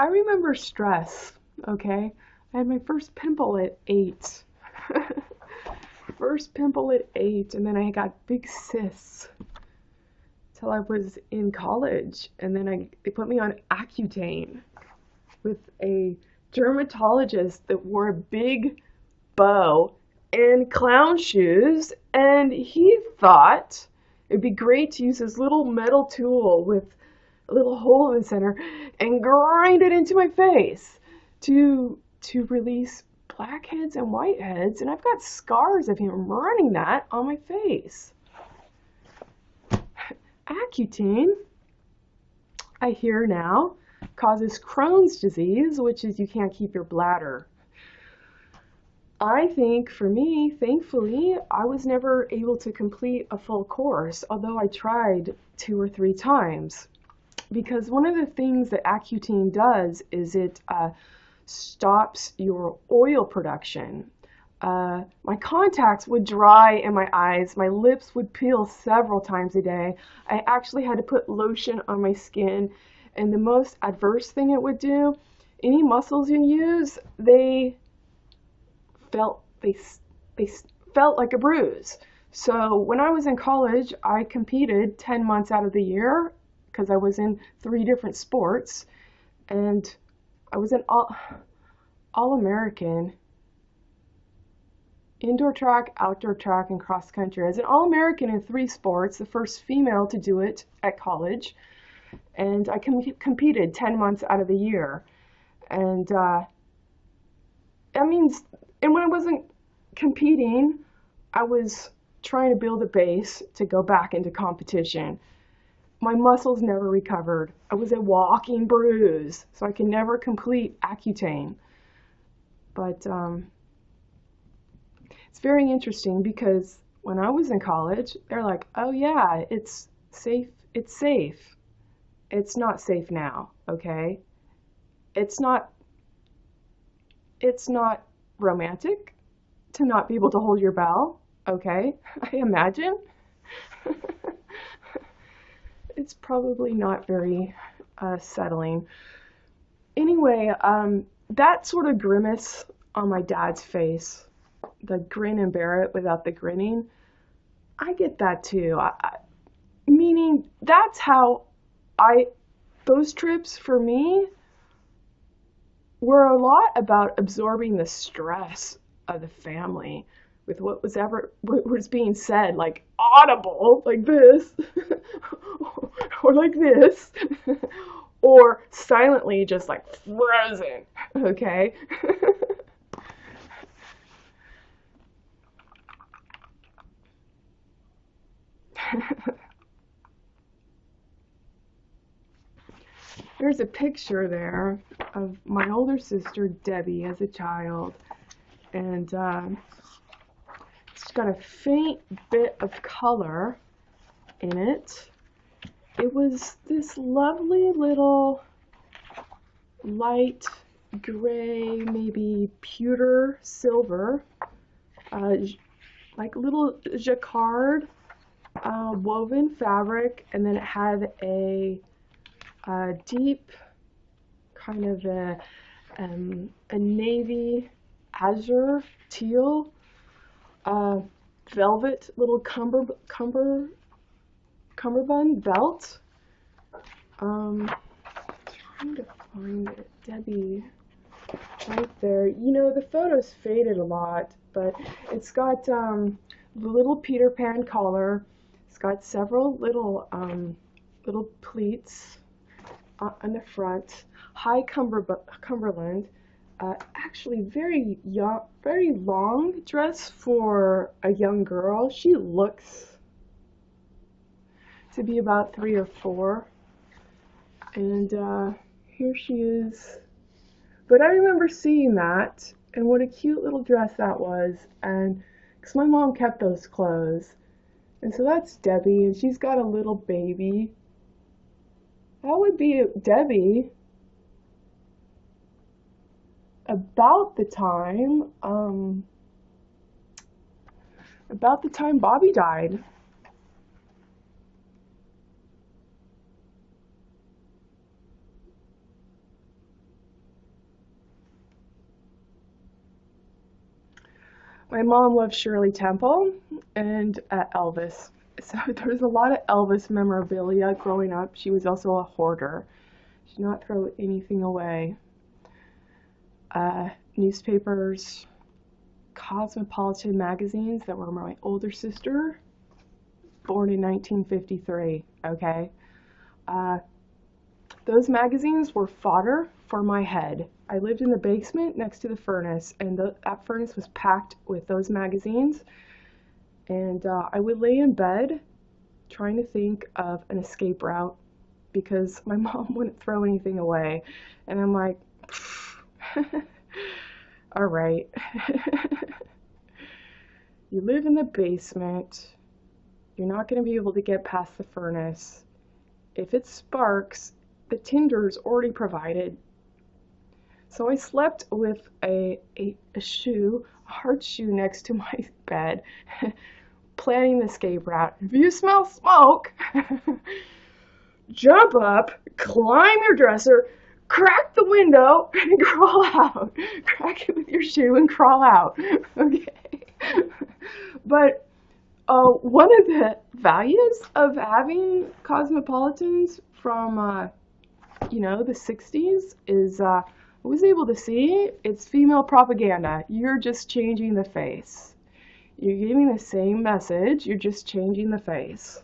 A: I remember stress, okay? I had my first pimple at 8. First pimple at 8, and then I got big cysts till I was in college, and then they put me on Accutane with a dermatologist that wore a big bow and clown shoes, and he thought it'd be great to use his little metal tool with a little hole in the center and grind it into my face to release blackheads and whiteheads, and I've got scars of him running that on my face. Accutane, I hear now, causes Crohn's disease, which is you can't keep your bladder. I think for me, thankfully, I was never able to complete a full course, although I tried 2 or 3 times. Because one of the things that Accutane does is it stops your oil production. My contacts would dry in my eyes, my lips would peel several times a day. I actually had to put lotion on my skin, and the most adverse thing it would do, any muscles you use, they felt like a bruise. So when I was in college, I competed 10 months out of the year because I was in 3 different sports, and I was an all-American indoor track, outdoor track, and cross country. As an All-American in 3 sports, the first female to do it at college, and I competed 10 months out of the year. And that means, and when I wasn't competing, I was trying to build a base to go back into competition. My muscles never recovered. I was a walking bruise, so I can never complete Accutane. But it's very interesting because when I was in college, they're like, oh yeah, it's safe. It's safe. It's not safe now, okay? It's not romantic to not be able to hold your bowel, okay? I imagine. it's probably not very settling. Anyway, that sort of grimace on my dad's face, the grin and bear it without the grinning, I get that too. Meaning that's how those trips for me were a lot about absorbing the stress of the family with what was being said, like audible, like this, or like this, or silently just like frozen, okay? There's a picture there of my older sister Debbie as a child, and it's got a faint bit of color in it. It was this lovely little light gray, maybe pewter silver, like little jacquard woven fabric, and then it had a deep kind of a navy azure teal velvet little cummerbund belt. Trying to find it, Debbie, right there. You know, the photo's faded a lot, but it's got the little Peter Pan collar. It's got several little pleats on the front. High Cumberland. Actually, very young, very long dress for a young girl. She looks to be about 3 or 4, and here she is. But I remember seeing that, and what a cute little dress that was, and because my mom kept those clothes, and so that's Debbie, and she's got a little baby. That would be Debbie about the time Bobby died. My mom loved Shirley Temple and Elvis. So there's a lot of Elvis memorabilia growing up. She was also a hoarder. She did not throw anything away. Newspapers, cosmopolitan magazines that were my older sister, born in 1953, okay? Those magazines were fodder for my head. I lived in the basement next to the furnace, and that furnace was packed with those magazines. And I would lay in bed trying to think of an escape route because my mom wouldn't throw anything away. And I'm like, all right. You live in the basement. You're not going to be able to get past the furnace. If it sparks, the tinder's already provided. So I slept with a hard shoe next to my bed, planning the escape route. If you smell smoke, jump up, climb your dresser, crack the window, and crawl out. Crack it with your shoe and crawl out. Okay. But one of the values of having cosmopolitans from, the 60s is I was able to see it's female propaganda. You're just changing the face. You're giving the same message, you're just changing the face.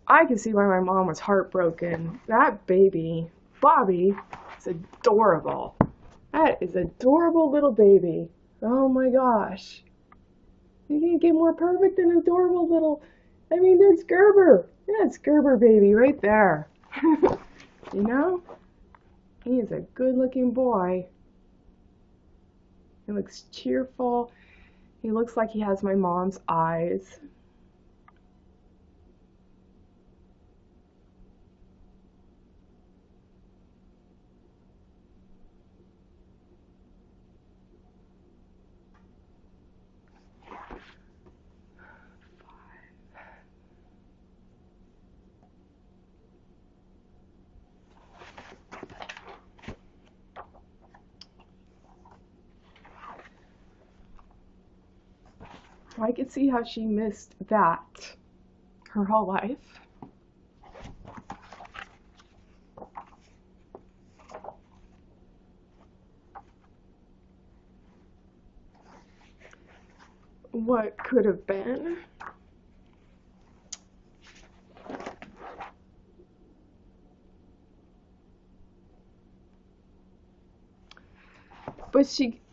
A: I can see why my mom was heartbroken. That baby, Bobby, is adorable. That is adorable little baby. Oh my gosh. You can't get more perfect than adorable little, there's Gerber. Yeah, it's Gerber baby right there. You know? He is a good looking boy. He looks cheerful. He looks like he has my mom's eyes. I could see how she missed that her whole life. What could have been?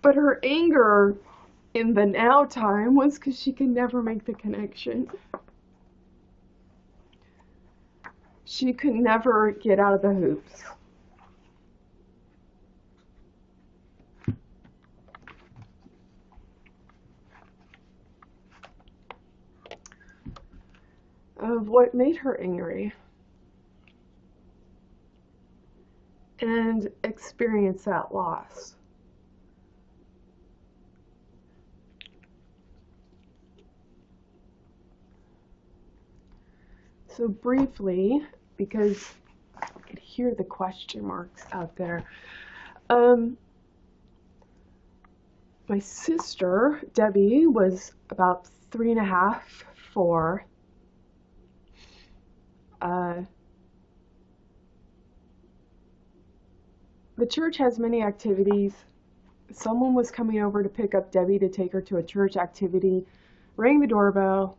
A: But her anger in the now time was because she could never make the connection. She could never get out of the hoops. Of what made her angry and experience that loss. So briefly, because I could hear the question marks out there, my sister, Debbie, was about 3.5, 4. The church has many activities. Someone was coming over to pick up Debbie to take her to a church activity, rang the doorbell.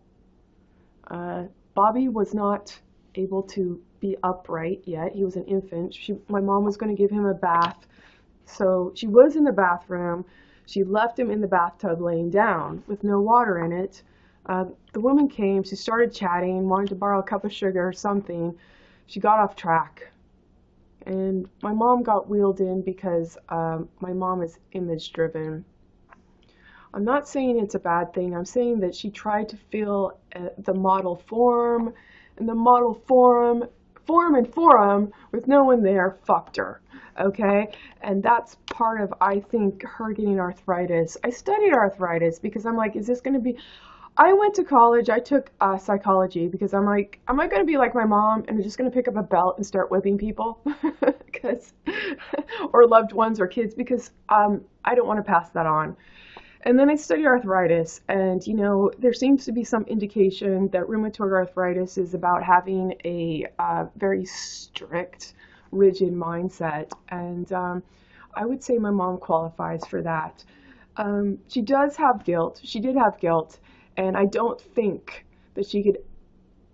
A: Bobby was not able to be upright yet. He was an infant. My mom was going to give him a bath. So she was in the bathroom. She left him in the bathtub laying down with no water in it. The woman came. She started chatting, wanted to borrow a cup of sugar or something. She got off track. And my mom got wheeled in because my mom is image driven. I'm not saying it's a bad thing. I'm saying that she tried to fill the model form, and the model form with no one there fucked her. Okay? And that's part of, I think, her getting arthritis. I studied arthritis because I'm like, is this going to be... I went to college, I took psychology because I'm like, am I going to be like my mom and I'm just going to pick up a belt and start whipping people? Or loved ones or kids, because I don't want to pass that on. And then I studied arthritis, and you know, there seems to be some indication that rheumatoid arthritis is about having a very strict, rigid mindset. And I would say my mom qualifies for that. She does have guilt. She did have guilt. And I don't think that she could,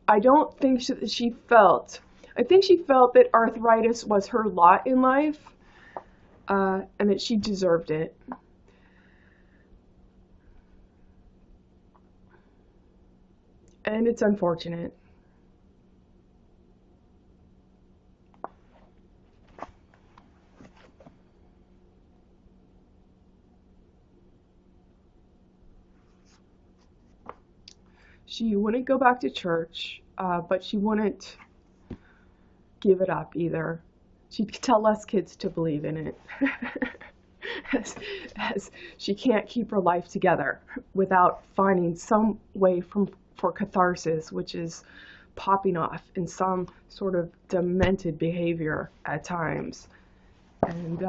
A: I don't think she felt, I think she felt that arthritis was her lot in life, and that she deserved it. And it's unfortunate. She wouldn't go back to church, but she wouldn't give it up either. She'd tell us kids to believe in it. as she can't keep her life together without finding some way for catharsis, which is popping off in some sort of demented behavior at times. And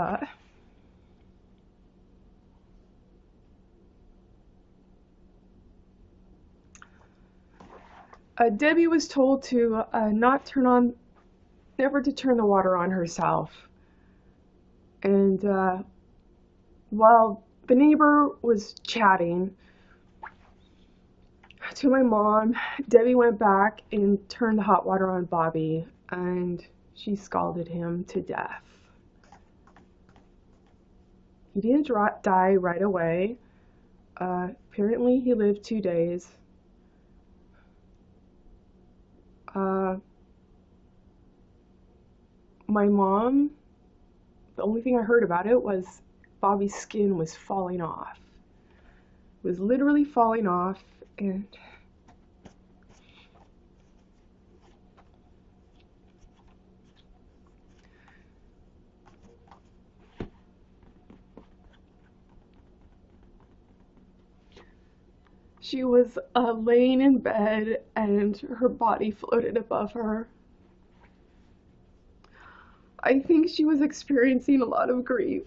A: Debbie was told to never to turn the water on herself. And while the neighbor was chatting to my mom, Debbie went back and turned the hot water on Bobby, and she scalded him to death. He didn't die right away. Apparently he lived 2 days. My mom, the only thing I heard about it was Bobby's skin was falling off. It was literally falling off, and she was laying in bed and her body floated above her. I think she was experiencing a lot of grief.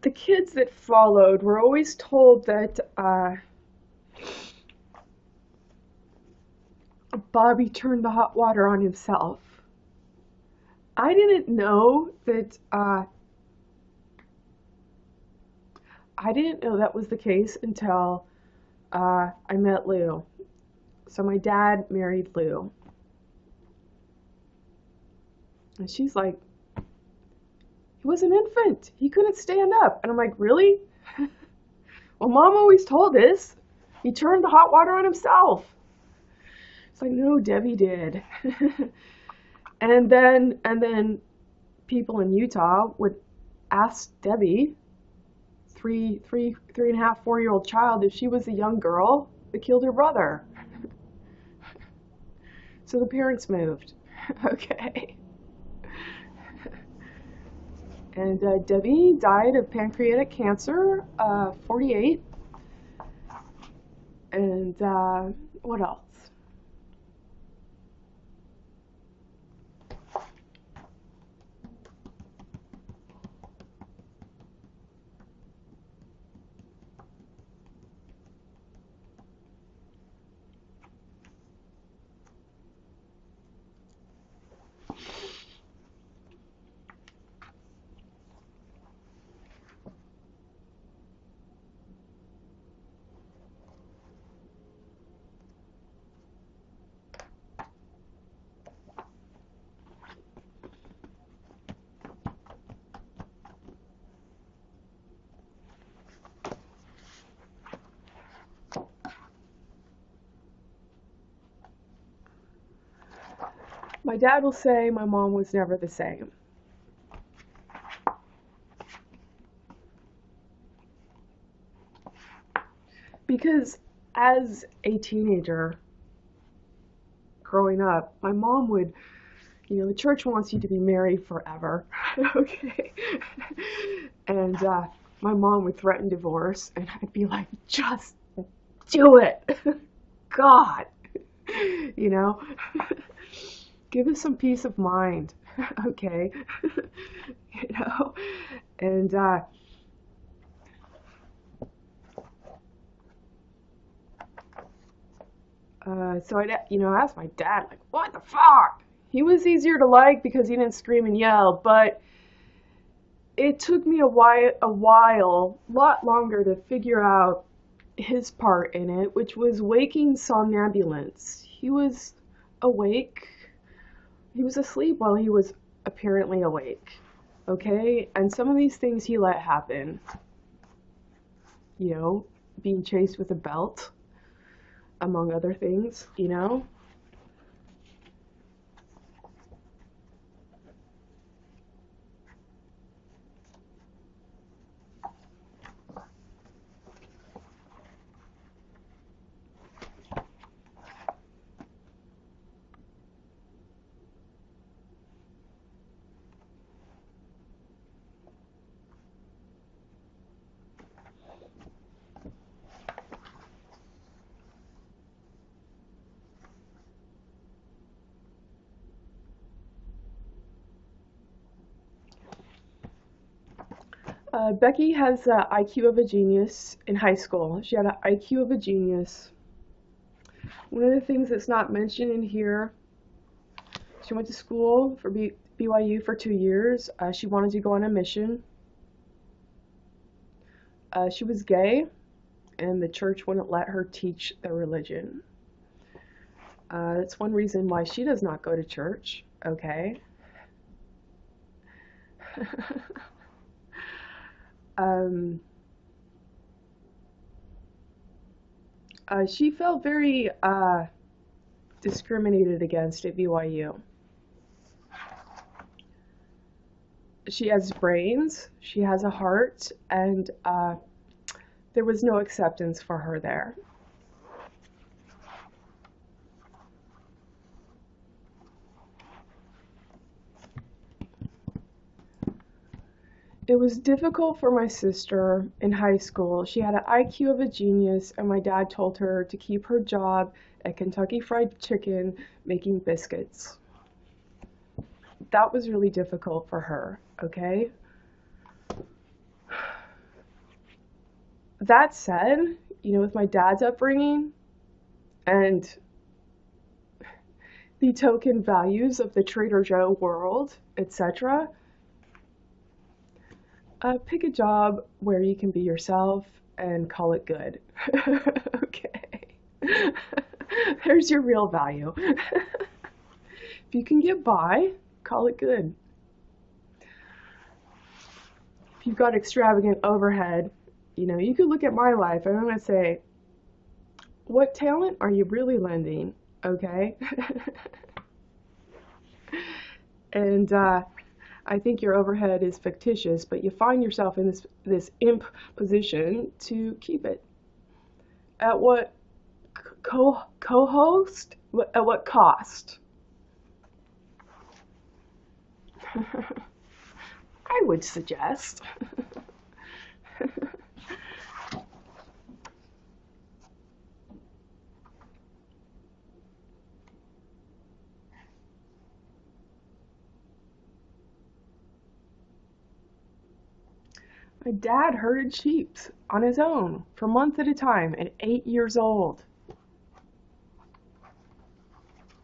A: the kids that followed were always told that Bobby turned the hot water on himself. I didn't know that was the case until I met Lou. So my dad married Lou. And she's like, he was an infant. He couldn't stand up. And I'm like, really? Well, Mom always told us he turned the hot water on himself. It's like, no, Debbie did. and then people in Utah would ask Debbie, three and a half, 4-year-old child, if she was a young girl that killed her brother. So the parents moved. Okay. And Debbie died of pancreatic cancer, 48. And what else? My dad will say my mom was never the same. Because as a teenager growing up, my mom would, the church wants you to be married forever. Okay. And my mom would threaten divorce, and I'd be like, just do it. God, give us some peace of mind. Okay. And so I asked my dad, like, what the fuck? He was easier to like because he didn't scream and yell, but it took me a lot longer to figure out his part in it, which was waking somnambulance. He was awake. He was asleep while he was apparently awake. Okay? And some of these things he let happen. Being chased with a belt, among other things, Becky has an IQ of a genius in high school. She had an IQ of a genius. One of the things that's not mentioned in here, she went to school for BYU for 2 years. She wanted to go on a mission. She was gay, and the church wouldn't let her teach their religion. That's one reason why she does not go to church, okay? She felt very discriminated against at BYU. She has brains, she has a heart, and there was no acceptance for her there. It was difficult for my sister in high school. She had an IQ of a genius, and my dad told her to keep her job at Kentucky Fried Chicken making biscuits. That was really difficult for her, okay? that said, with my dad's upbringing and the token values of the Trader Joe world, etc., pick a job where you can be yourself and call it good. Okay. There's your real value. If you can get by, call it good. If you've got extravagant overhead, you could look at my life and I'm going to say, what talent are you really lending? Okay. And I think your overhead is fictitious, but you find yourself in this imp position to keep it. At what co-host? At what cost? I would suggest. My dad herded sheep on his own for months at a time at 8 years old.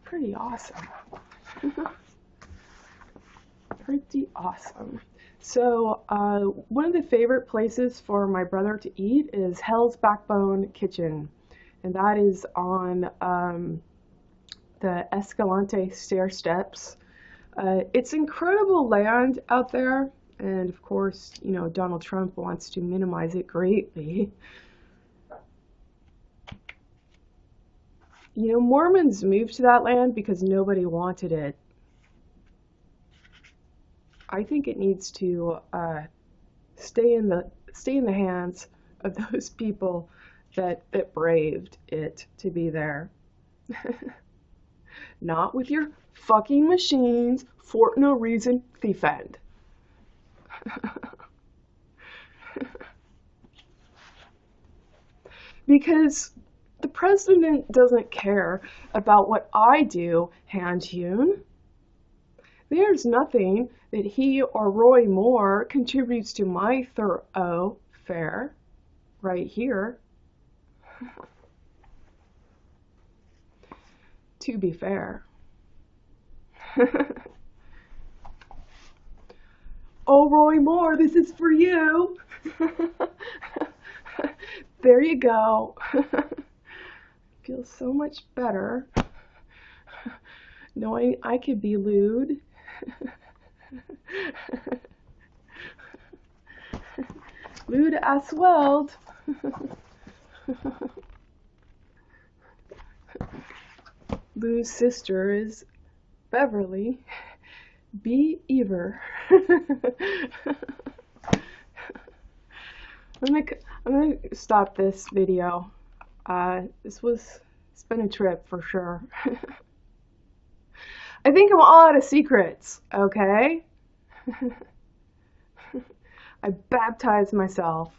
A: Pretty awesome. Pretty awesome. So one of the favorite places for my brother to eat is Hell's Backbone Kitchen. And that is on the Escalante stair steps. It's incredible land out there. And of course, Donald Trump wants to minimize it greatly. Mormons moved to that land because nobody wanted it. I think it needs to stay in the hands of those people that braved it to be there. Not with your fucking machines for no reason defend. Because the president doesn't care about what I do, hand-hewn. There's nothing that he or Roy Moore contributes to my thoroughfare right here. To be fair. Oh, Roy Moore, this is for you. There you go. Feels so much better knowing I could be lewd. Lewd as well. Lou's sister is Beverly B. Ever. I'm gonna stop this video. It's been a trip for sure. I think I'm all out of secrets, okay? I baptized myself.